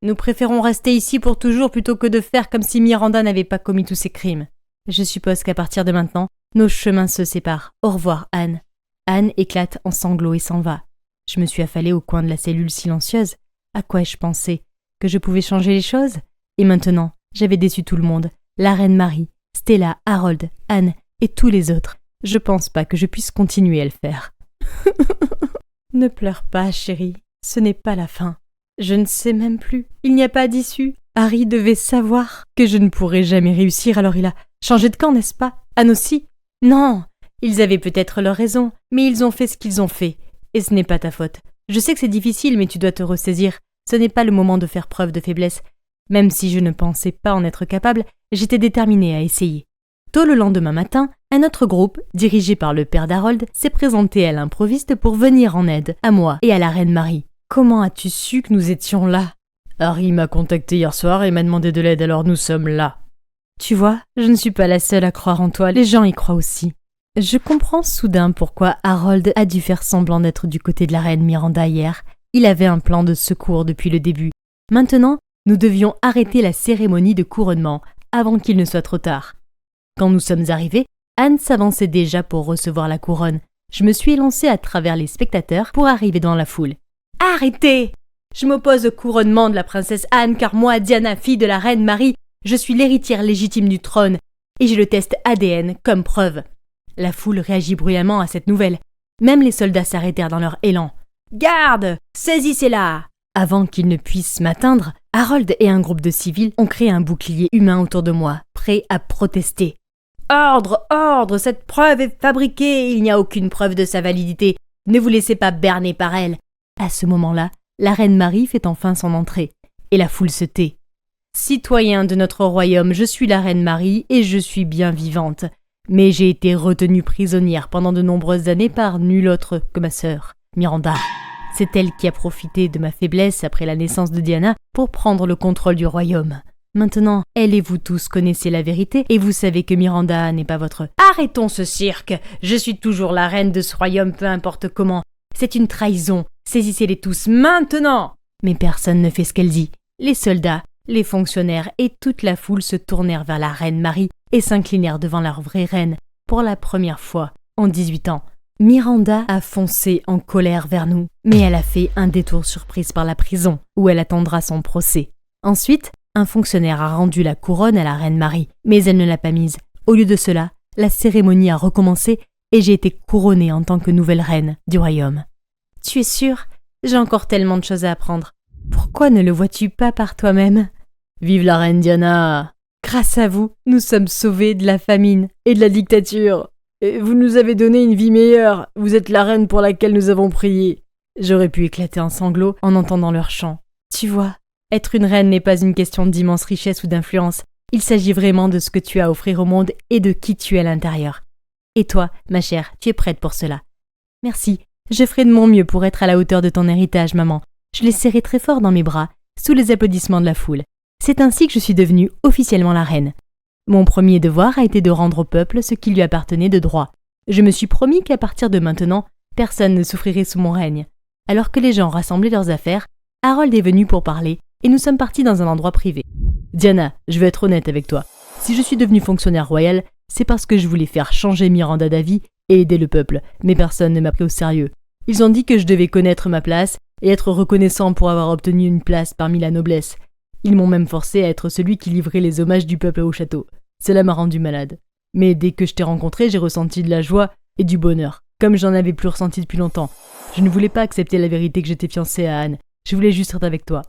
Nous préférons rester ici pour toujours plutôt que de faire comme si Miranda n'avait pas commis tous ces crimes. Je suppose qu'à partir de maintenant, nos chemins se séparent. Au revoir, Anne. Anne éclate en sanglots et s'en va. Je me suis affalée au coin de la cellule silencieuse. À quoi ai-je pensé ? Que je pouvais changer les choses ? Et maintenant, j'avais déçu tout le monde. La reine Marie, Stella, Harold, Anne et tous les autres. Je pense pas que je puisse continuer à le faire. Ne pleure pas, chérie. Ce n'est pas la fin. Je ne sais même plus. Il n'y a pas d'issue. Harry devait savoir que je ne pourrais jamais réussir, alors il a changé de camp, n'est-ce pas ? Anne aussi ? Non, ils avaient peut-être leur raison, mais ils ont fait ce qu'ils ont fait. Et ce n'est pas ta faute. Je sais que c'est difficile, mais tu dois te ressaisir. Ce n'est pas le moment de faire preuve de faiblesse. Même si je ne pensais pas en être capable, j'étais déterminée à essayer. Tôt le lendemain matin, un autre groupe, dirigé par le père d'Harold, s'est présenté à l'improviste pour venir en aide à moi et à la reine Marie. Comment as-tu su que nous étions là ? Harry m'a contacté hier soir et m'a demandé de l'aide, alors nous sommes là. Tu vois, je ne suis pas la seule à croire en toi, les gens y croient aussi. Je comprends soudain pourquoi Harold a dû faire semblant d'être du côté de la reine Miranda hier. Il avait un plan de secours depuis le début. Maintenant, nous devions arrêter la cérémonie de couronnement avant qu'il ne soit trop tard. Quand nous sommes arrivés, Anne s'avançait déjà pour recevoir la couronne. Je me suis élancée à travers les spectateurs pour arriver dans la foule. Arrêtez ! Je m'oppose au couronnement de la princesse Anne car moi, Diana, fille de la reine Marie, je suis l'héritière légitime du trône et j'ai le test ADN comme preuve. La foule réagit bruyamment à cette nouvelle. Même les soldats s'arrêtèrent dans leur élan. « Garde ! Saisissez-la !» Avant qu'ils ne puissent m'atteindre, Harold et un groupe de civils ont créé un bouclier humain autour de moi, prêts à protester. « Ordre, ordre, cette preuve est fabriquée, il n'y a aucune preuve de sa validité. Ne vous laissez pas berner par elle. » À ce moment-là, la reine Marie fait enfin son entrée, et la foule se tait. « Citoyens de notre royaume, je suis la reine Marie et je suis bien vivante. Mais j'ai été retenue prisonnière pendant de nombreuses années par nulle autre que ma sœur, Miranda. C'est elle qui a profité de ma faiblesse après la naissance de Diana pour prendre le contrôle du royaume. Maintenant, elle et vous tous connaissez la vérité et vous savez que Miranda n'est pas votre... Arrêtons ce cirque! Je suis toujours la reine de ce royaume, peu importe comment. C'est une trahison. Saisissez-les tous maintenant! Mais personne ne fait ce qu'elle dit. Les soldats, les fonctionnaires et toute la foule se tournèrent vers la reine Marie et s'inclinèrent devant leur vraie reine pour la première fois en 18 ans. Miranda a foncé en colère vers nous, mais elle a fait un détour surprise par la prison, où elle attendra son procès. Ensuite, un fonctionnaire a rendu la couronne à la reine Marie, mais elle ne l'a pas mise. Au lieu de cela, la cérémonie a recommencé et j'ai été couronnée en tant que nouvelle reine du royaume. Tu es sûre? J'ai encore tellement de choses à apprendre. Pourquoi ne le vois-tu pas par toi-même? Vive la reine Diana! Grâce à vous, nous sommes sauvés de la famine et de la dictature. Vous nous avez donné une vie meilleure. Vous êtes la reine pour laquelle nous avons prié. J'aurais pu éclater en sanglots en entendant leur chant. Tu vois, être une reine n'est pas une question d'immense richesse ou d'influence. Il s'agit vraiment de ce que tu as à offrir au monde et de qui tu es à l'intérieur. Et toi, ma chère, tu es prête pour cela. Merci. Je ferai de mon mieux pour être à la hauteur de ton héritage, maman. Je l'ai serré très fort dans mes bras, sous les applaudissements de la foule. C'est ainsi que je suis devenue officiellement la reine. Mon premier devoir a été de rendre au peuple ce qui lui appartenait de droit. Je me suis promis qu'à partir de maintenant, personne ne souffrirait sous mon règne. Alors que les gens rassemblaient leurs affaires, Harold est venu pour parler et nous sommes partis dans un endroit privé. Diana, je vais être honnête avec toi. Si je suis devenue fonctionnaire royale, c'est parce que je voulais faire changer Miranda d'avis et aider le peuple, mais personne ne m'a pris au sérieux. Ils ont dit que je devais connaître ma place et être reconnaissant pour avoir obtenu une place parmi la noblesse. Ils m'ont même forcé à être celui qui livrait les hommages du peuple au château. Cela m'a rendu malade. Mais dès que je t'ai rencontré, j'ai ressenti de la joie et du bonheur, comme j'en avais plus ressenti depuis longtemps. Je ne voulais pas accepter la vérité que j'étais fiancée à Anne. Je voulais juste être avec toi.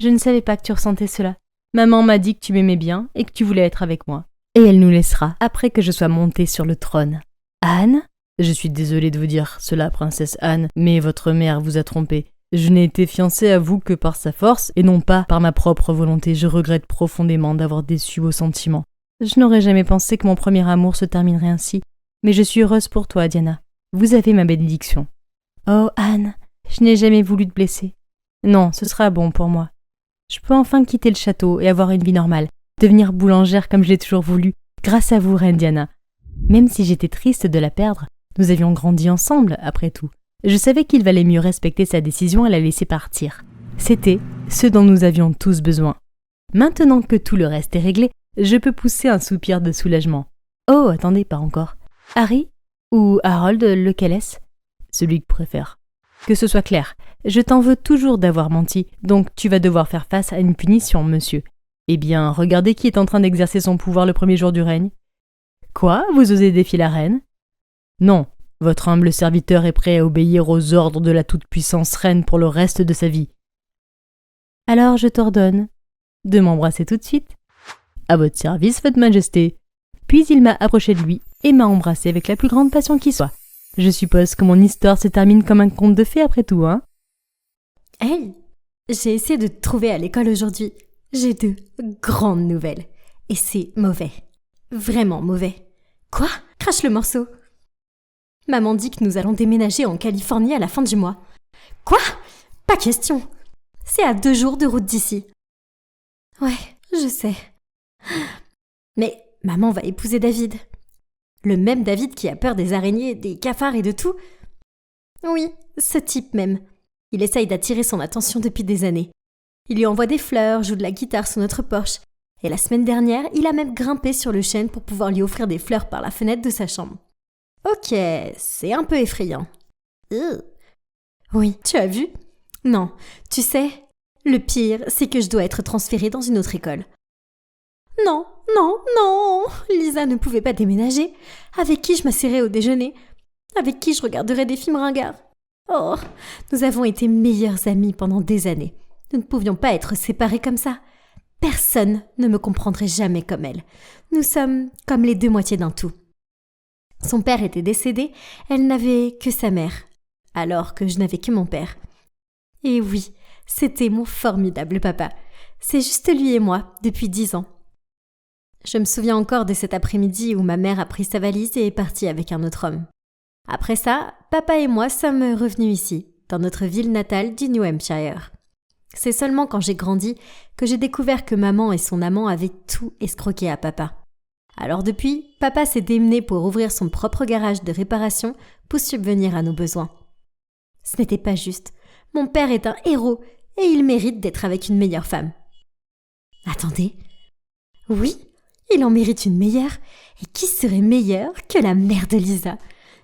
Je ne savais pas que tu ressentais cela. Maman m'a dit que tu m'aimais bien et que tu voulais être avec moi. Et elle nous laissera après que je sois montée sur le trône. Anne? Je suis désolée de vous dire cela, princesse Anne, mais votre mère vous a trompée. Je n'ai été fiancée à vous que par sa force et non pas par ma propre volonté. Je regrette profondément d'avoir déçu vos sentiments. Je n'aurais jamais pensé que mon premier amour se terminerait ainsi. Mais je suis heureuse pour toi, Diana. Vous avez ma bénédiction. Oh, Anne, je n'ai jamais voulu te blesser. Non, ce sera bon pour moi. Je peux enfin quitter le château et avoir une vie normale, devenir boulangère comme je l'ai toujours voulu, grâce à vous, reine Diana. Même si j'étais triste de la perdre, nous avions grandi ensemble, après tout. Je savais qu'il valait mieux respecter sa décision et la laisser partir. C'était ce dont nous avions tous besoin. Maintenant que tout le reste est réglé, je peux pousser un soupir de soulagement. Oh, attendez, pas encore. Harry ou Harold, lequel est-ce? Celui que préfère. Que ce soit clair, je t'en veux toujours d'avoir menti, donc tu vas devoir faire face à une punition, monsieur. Eh bien, regardez qui est en train d'exercer son pouvoir le premier jour du règne. Quoi? Vous osez défier la reine? Non, votre humble serviteur est prêt à obéir aux ordres de la toute-puissance reine pour le reste de sa vie. Alors je t'ordonne de m'embrasser tout de suite. À votre service, votre majesté. Puis il m'a approché de lui et m'a embrassé avec la plus grande passion qui soit. Je suppose que mon histoire se termine comme un conte de fées après tout, hein? Hey, j'ai essayé de te trouver à l'école aujourd'hui. J'ai de grandes nouvelles. Et c'est mauvais. Vraiment mauvais. Quoi? Crache le morceau. Maman dit que nous allons déménager en Californie à la fin du mois. Quoi? Pas question. C'est à 2 jours de route d'ici. Ouais, je sais. Mais maman va épouser David. Le même David qui a peur des araignées, des cafards et de tout. Oui, ce type même. Il essaye d'attirer son attention depuis des années. Il lui envoie des fleurs, joue de la guitare sur notre porche. Et la semaine dernière, il a même grimpé sur le chêne pour pouvoir lui offrir des fleurs par la fenêtre de sa chambre. Ok, c'est un peu effrayant. Oui, tu as vu? Non, tu sais, le pire, c'est que je dois être transférée dans une autre école. Non, non, non! Lisa ne pouvait pas déménager. Avec qui je m'asserais au déjeuner? Avec qui je regarderais des films ringards? Oh, nous avons été meilleures amies pendant des années. Nous ne pouvions pas être séparés comme ça. Personne ne me comprendrait jamais comme elle. Nous sommes comme les deux moitiés d'un tout. Son père était décédé, elle n'avait que sa mère, alors que je n'avais que mon père. Et oui, c'était mon formidable papa. C'est juste lui et moi, depuis 10 ans. Je me souviens encore de cet après-midi où ma mère a pris sa valise et est partie avec un autre homme. Après ça, papa et moi sommes revenus ici, dans notre ville natale du New Hampshire. C'est seulement quand j'ai grandi que j'ai découvert que maman et son amant avaient tout escroqué à papa. Alors depuis, papa s'est démené pour ouvrir son propre garage de réparation pour subvenir à nos besoins. Ce n'était pas juste. Mon père est un héros et il mérite d'être avec une meilleure femme. Attendez. Oui, il en mérite une meilleure. Et qui serait meilleure que la mère de Lisa?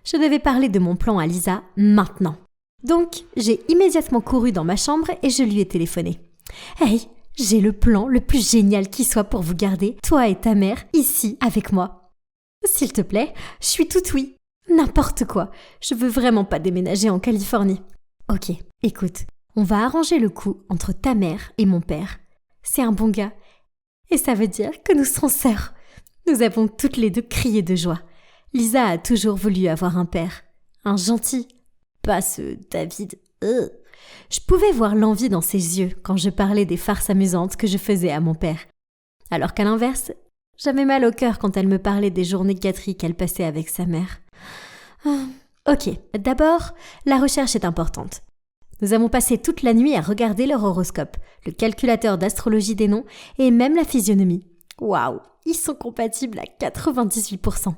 Je devais parler de mon plan à Lisa maintenant. Donc, j'ai immédiatement couru dans ma chambre et je lui ai téléphoné. « Hey, j'ai le plan le plus génial qui soit pour vous garder, toi et ta mère, ici avec moi. S'il te plaît, je suis toute oui. N'importe quoi. Je veux vraiment pas déménager en Californie. Ok, écoute, on va arranger le coup entre ta mère et mon père. C'est un bon gars. Et ça veut dire que nous serons sœurs. Nous avons toutes les deux crié de joie. Lisa a toujours voulu avoir un père. Un gentil. Pas ce David. Je pouvais voir l'envie dans ses yeux quand je parlais des farces amusantes que je faisais à mon père. Alors qu'à l'inverse, j'avais mal au cœur quand elle me parlait des journées gâteries qu'elle passait avec sa mère. Ok, d'abord, la recherche est importante. Nous avons passé toute la nuit à regarder leur horoscope, le calculateur d'astrologie des noms et même la physionomie. Waouh, ils sont compatibles à 98%.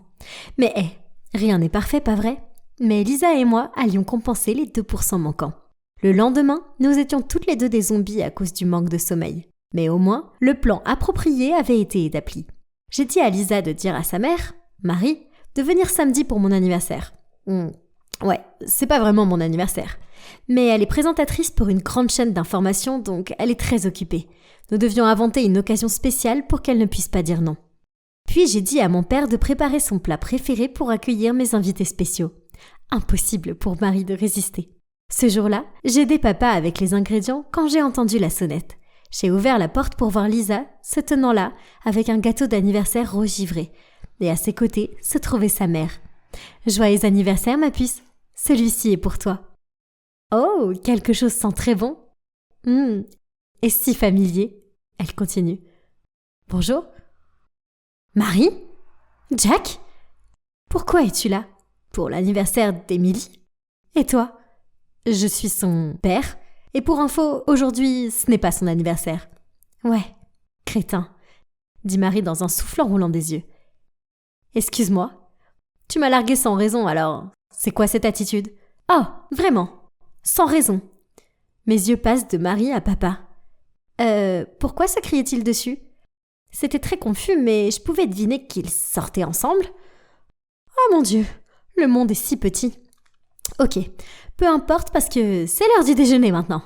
Mais rien n'est parfait, pas vrai? Mais Lisa et moi allions compenser les 2% manquants. Le lendemain, nous étions toutes les deux des zombies à cause du manque de sommeil. Mais au moins, le plan approprié avait été établi. J'ai dit à Lisa de dire à sa mère, Marie, de venir samedi pour mon anniversaire. Ouais, c'est pas vraiment mon anniversaire. Mais elle est présentatrice pour une grande chaîne d'information, donc elle est très occupée. Nous devions inventer une occasion spéciale pour qu'elle ne puisse pas dire non. Puis j'ai dit à mon père de préparer son plat préféré pour accueillir mes invités spéciaux. Impossible pour Marie de résister. Ce jour-là, j'ai aidé papa avec les ingrédients quand j'ai entendu la sonnette. J'ai ouvert la porte pour voir Lisa, se tenant là, avec un gâteau d'anniversaire rose givré. Et à ses côtés se trouvait sa mère. « Joyeux anniversaire, ma puce. Celui-ci est pour toi. » Oh, quelque chose sent très bon. Et si familier. Elle continue. « Bonjour. Marie? Jack? Pourquoi es-tu là? Pour l'anniversaire d'Emily? Et toi? Je suis son père. Et pour info, aujourd'hui, ce n'est pas son anniversaire. » Ouais, crétin, dit Marie dans un soufflant roulant des yeux. « Excuse-moi. Tu m'as largué sans raison, alors c'est quoi cette attitude? » Oh, vraiment? Sans raison. Mes yeux passent de Marie à papa. Pourquoi se criait-il dessus? C'était très confus, mais je pouvais deviner qu'ils sortaient ensemble. Oh mon Dieu, le monde est si petit. Ok, peu importe parce que c'est l'heure du déjeuner maintenant.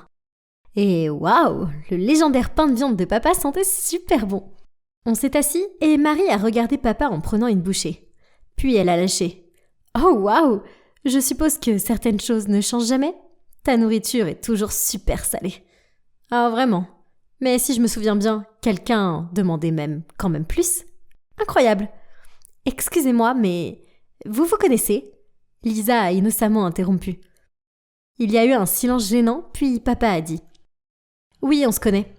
Et waouh, le légendaire pain de viande de papa sentait super bon. On s'est assis et Marie a regardé papa en prenant une bouchée. Puis elle a lâché. Oh waouh, je suppose que certaines choses ne changent jamais? Ta nourriture est toujours super salée. Ah vraiment? Mais si je me souviens bien, quelqu'un demandait même quand même plus. Incroyable. Excusez-moi, mais vous connaissez? Lisa a innocemment interrompu. Il y a eu un silence gênant, puis papa a dit. Oui, on se connaît.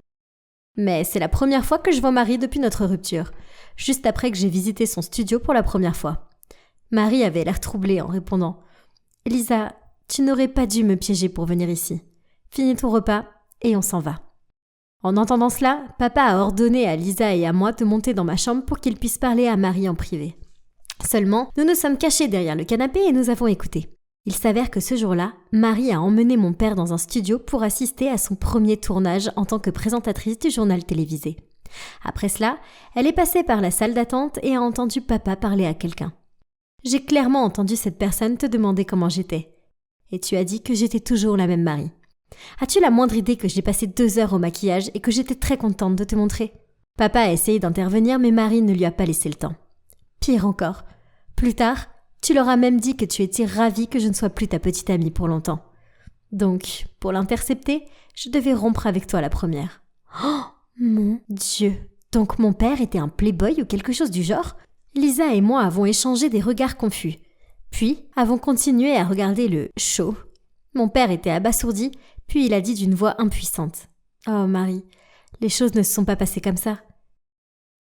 Mais c'est la première fois que je vois Marie depuis notre rupture, juste après que j'ai visité son studio pour la première fois. Marie avait l'air troublée en répondant. Lisa, tu n'aurais pas dû me piéger pour venir ici. Finis ton repas et on s'en va. En entendant cela, papa a ordonné à Lisa et à moi de monter dans ma chambre pour qu'ils puissent parler à Marie en privé. Seulement, nous nous sommes cachés derrière le canapé et nous avons écouté. Il s'avère que ce jour-là, Marie a emmené mon père dans un studio pour assister à son premier tournage en tant que présentatrice du journal télévisé. Après cela, elle est passée par la salle d'attente et a entendu papa parler à quelqu'un. J'ai clairement entendu cette personne te demander comment j'étais. Et tu as dit que j'étais toujours la même Marie. As-tu la moindre idée que j'ai passé 2 heures au maquillage et que j'étais très contente de te montrer? Papa a essayé d'intervenir mais Marie ne lui a pas laissé le temps. Pire encore, plus tard, tu leur as même dit que tu étais ravie que je ne sois plus ta petite amie pour longtemps. Donc, pour l'intercepter, Je devais rompre avec toi la première. Oh, mon Dieu! Donc mon père était un playboy ou quelque chose du genre? Lisa et moi avons échangé des regards confus. Puis, avons continué à regarder le show. Mon père était abasourdi, puis il a dit d'une voix impuissante. « Oh Marie, les choses ne se sont pas passées comme ça.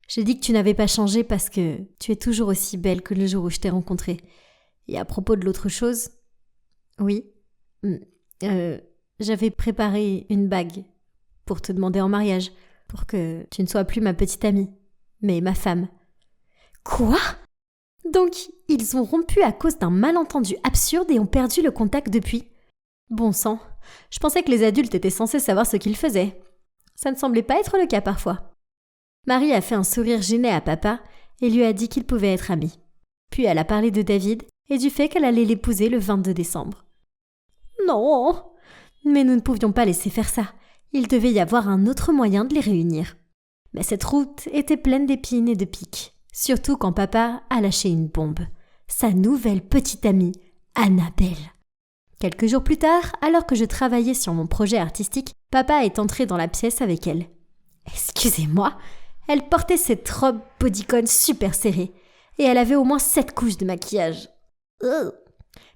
J'ai dit que tu n'avais pas changé parce que tu es toujours aussi belle que le jour où je t'ai rencontrée. Et à propos de l'autre chose, oui, j'avais préparé une bague pour te demander en mariage, pour que tu ne sois plus ma petite amie, mais ma femme. » Quoi? Donc, ils ont rompu à cause d'un malentendu absurde et ont perdu le contact depuis. Bon sang, je pensais que les adultes étaient censés savoir ce qu'ils faisaient. Ça ne semblait pas être le cas parfois. Marie a fait un sourire gêné à papa et lui a dit qu'ils pouvaient être amis. Puis elle a parlé de David et du fait qu'elle allait l'épouser le 22 décembre. Non! Mais nous ne pouvions pas laisser faire ça. Il devait y avoir un autre moyen de les réunir. Mais cette route était pleine d'épines et de pics. Surtout quand papa a lâché une bombe. Sa nouvelle petite amie, Annabelle. Quelques jours plus tard, alors que je travaillais sur mon projet artistique, papa est entré dans la pièce avec elle. Excusez-moi, elle portait cette robe bodycon super serrée et elle avait au moins 7 couches de maquillage.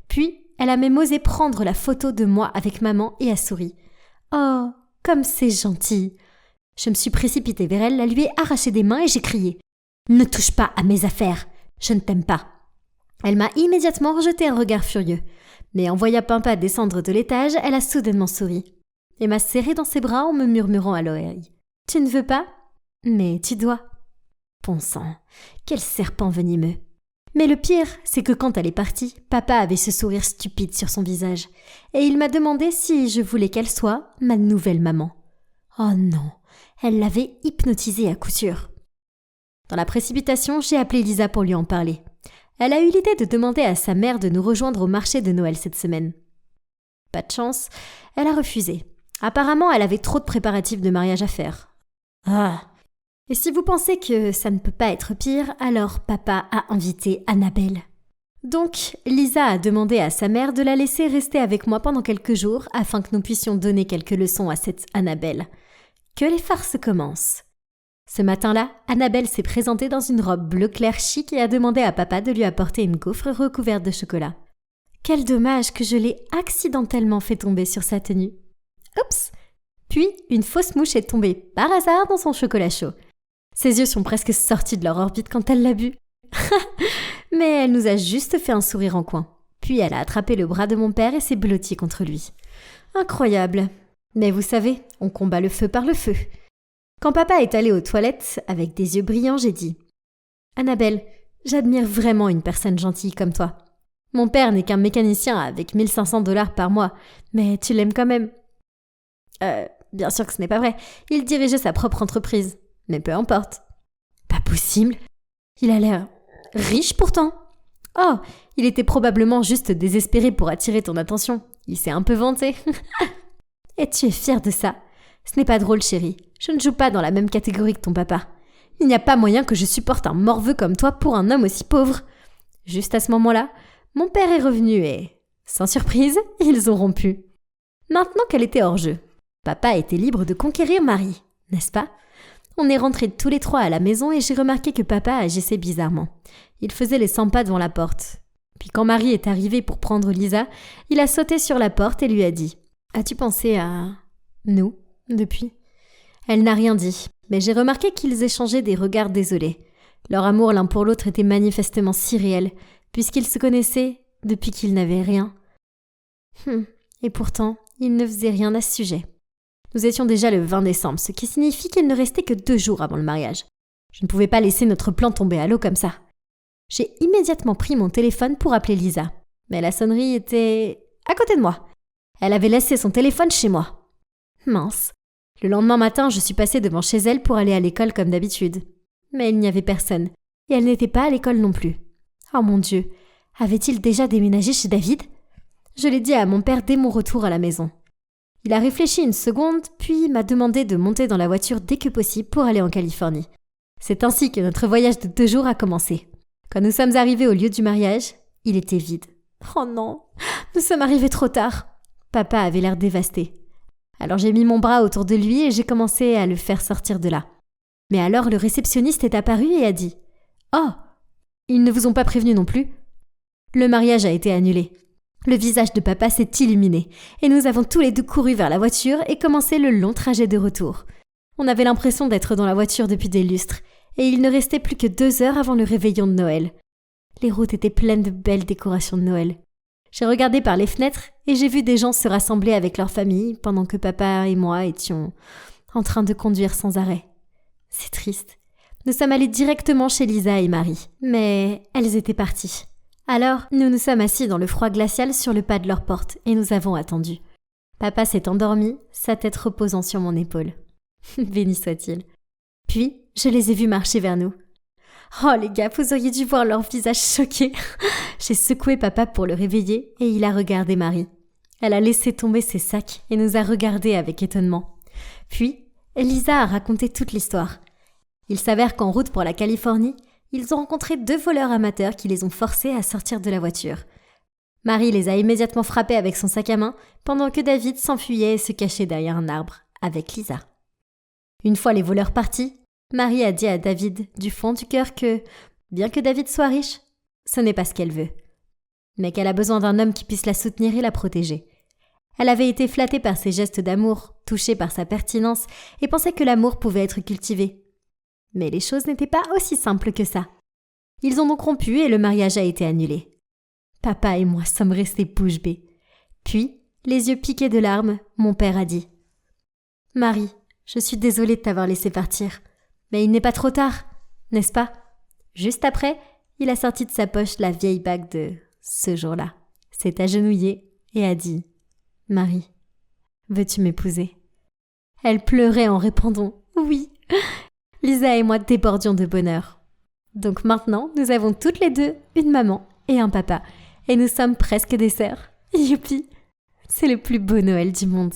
Puis, elle a même osé prendre la photo de moi avec maman et a souri. Oh, comme c'est gentil. Je me suis précipitée vers elle, la lui ai arraché des mains et j'ai crié. Ne touche pas à mes affaires, je ne t'aime pas. Elle m'a immédiatement rejeté un regard furieux, mais en voyant papa descendre de l'étage, elle a soudainement souri et m'a serré dans ses bras en me murmurant à l'oreille. Tu ne veux pas? Mais tu dois. Bon sang, quel serpent venimeux. Mais le pire, c'est que quand elle est partie, papa avait ce sourire stupide sur son visage et il m'a demandé si je voulais qu'elle soit ma nouvelle maman. Oh non, elle l'avait hypnotisée à coup sûr. Dans la précipitation, j'ai appelé Lisa pour lui en parler. Elle a eu l'idée de demander à sa mère de nous rejoindre au marché de Noël cette semaine. Pas de chance, elle a refusé. Apparemment, elle avait trop de préparatifs de mariage à faire. Ah! Et si vous pensez que ça ne peut pas être pire, alors papa a invité Annabelle. Donc, Lisa a demandé à sa mère de la laisser rester avec moi pendant quelques jours afin que nous puissions donner quelques leçons à cette Annabelle. Que les farces commencent. Ce matin-là, Annabelle s'est présentée dans une robe bleu clair chic et a demandé à papa de lui apporter une gaufre recouverte de chocolat. Quel dommage que je l'ai accidentellement fait tomber sur sa tenue. Oups! Puis, une fausse mouche est tombée par hasard dans son chocolat chaud. Ses yeux sont presque sortis de leur orbite quand elle l'a bu. Mais elle nous a juste fait un sourire en coin. Puis elle a attrapé le bras de mon père et s'est blottie contre lui. Incroyable. Mais vous savez, on combat le feu par le feu. Quand papa est allé aux toilettes, avec des yeux brillants, j'ai dit « Annabelle, j'admire vraiment une personne gentille comme toi. Mon père n'est qu'un mécanicien avec 1500 $ par mois, mais tu l'aimes quand même. » Bien sûr que ce n'est pas vrai. Il dirigeait sa propre entreprise. Mais peu importe. Pas possible. Il a l'air riche pourtant. Oh, il était probablement juste désespéré pour attirer ton attention. Il s'est un peu vanté. Et tu es fière de ça. Ce n'est pas drôle, chérie. Je ne joue pas dans la même catégorie que ton papa. Il n'y a pas moyen que je supporte un morveux comme toi pour un homme aussi pauvre. Juste à ce moment-là, mon père est revenu et, sans surprise, ils ont rompu. Maintenant qu'elle était hors jeu, papa était libre de conquérir Marie, n'est-ce pas? On est rentrés tous les trois à la maison et j'ai remarqué que papa agissait bizarrement. Il faisait les 100 pas devant la porte. Puis quand Marie est arrivée pour prendre Lisa, il a sauté sur la porte et lui a dit « As-tu pensé à nous depuis ?» Elle n'a rien dit, mais j'ai remarqué qu'ils échangeaient des regards désolés. Leur amour l'un pour l'autre était manifestement si réel, puisqu'ils se connaissaient depuis qu'ils n'avaient rien. Et pourtant, ils ne faisaient rien à ce sujet. Nous étions déjà le 20 décembre, ce qui signifie qu'il ne restait que 2 jours avant le mariage. Je ne pouvais pas laisser notre plan tomber à l'eau comme ça. J'ai immédiatement pris mon téléphone pour appeler Lisa, mais la sonnerie était à côté de moi. Elle avait laissé son téléphone chez moi. Mince. Le lendemain matin, je suis passée devant chez elle pour aller à l'école comme d'habitude. Mais il n'y avait personne, et elle n'était pas à l'école non plus. Oh mon Dieu, avait-il déjà déménagé chez David? Je l'ai dit à mon père dès mon retour à la maison. Il a réfléchi une seconde, puis m'a demandé de monter dans la voiture dès que possible pour aller en Californie. C'est ainsi que notre voyage de 2 jours a commencé. Quand nous sommes arrivés au lieu du mariage, il était vide. Oh non, nous sommes arrivés trop tard. Papa avait l'air dévasté. Alors j'ai mis mon bras autour de lui et j'ai commencé à le faire sortir de là. Mais alors le réceptionniste est apparu et a dit « Oh, ils ne vous ont pas prévenu non plus ?» Le mariage a été annulé. Le visage de papa s'est illuminé et nous avons tous les deux couru vers la voiture et commencé le long trajet de retour. On avait l'impression d'être dans la voiture depuis des lustres et il ne restait plus que 2 heures avant le réveillon de Noël. Les routes étaient pleines de belles décorations de Noël. J'ai regardé par les fenêtres et j'ai vu des gens se rassembler avec leur famille pendant que papa et moi étions en train de conduire sans arrêt. C'est triste. Nous sommes allés directement chez Lisa et Marie, mais elles étaient parties. Alors, nous nous sommes assis dans le froid glacial sur le pas de leur porte et nous avons attendu. Papa s'est endormi, sa tête reposant sur mon épaule. Béni soit-il. Puis, je les ai vus marcher vers nous. Oh les gars, vous auriez dû voir leur visage choqué. J'ai secoué papa pour le réveiller et il a regardé Marie. Elle a laissé tomber ses sacs et nous a regardés avec étonnement. Puis, Lisa a raconté toute l'histoire. Il s'avère qu'en route pour la Californie, ils ont rencontré 2 voleurs amateurs qui les ont forcés à sortir de la voiture. Marie les a immédiatement frappés avec son sac à main pendant que David s'enfuyait et se cachait derrière un arbre avec Lisa. Une fois les voleurs partis, Marie a dit à David du fond du cœur que, bien que David soit riche, ce n'est pas ce qu'elle veut, mais qu'elle a besoin d'un homme qui puisse la soutenir et la protéger. Elle avait été flattée par ses gestes d'amour, touchée par sa pertinence et pensait que l'amour pouvait être cultivé. Mais les choses n'étaient pas aussi simples que ça. Ils ont donc rompu et le mariage a été annulé. Papa et moi sommes restés bouche bée. Puis, les yeux piqués de larmes, mon père a dit « Marie, je suis désolée de t'avoir laissé partir. Mais il n'est pas trop tard, n'est-ce pas ?» Juste après, il a sorti de sa poche la vieille bague de ce jour-là, s'est agenouillé et a dit « Marie, veux-tu m'épouser ?» Elle pleurait en répondant « Oui !» Lisa et moi débordions de bonheur. Donc maintenant, nous avons toutes les deux une maman et un papa, et nous sommes presque des sœurs. Youpi! C'est le plus beau Noël du monde.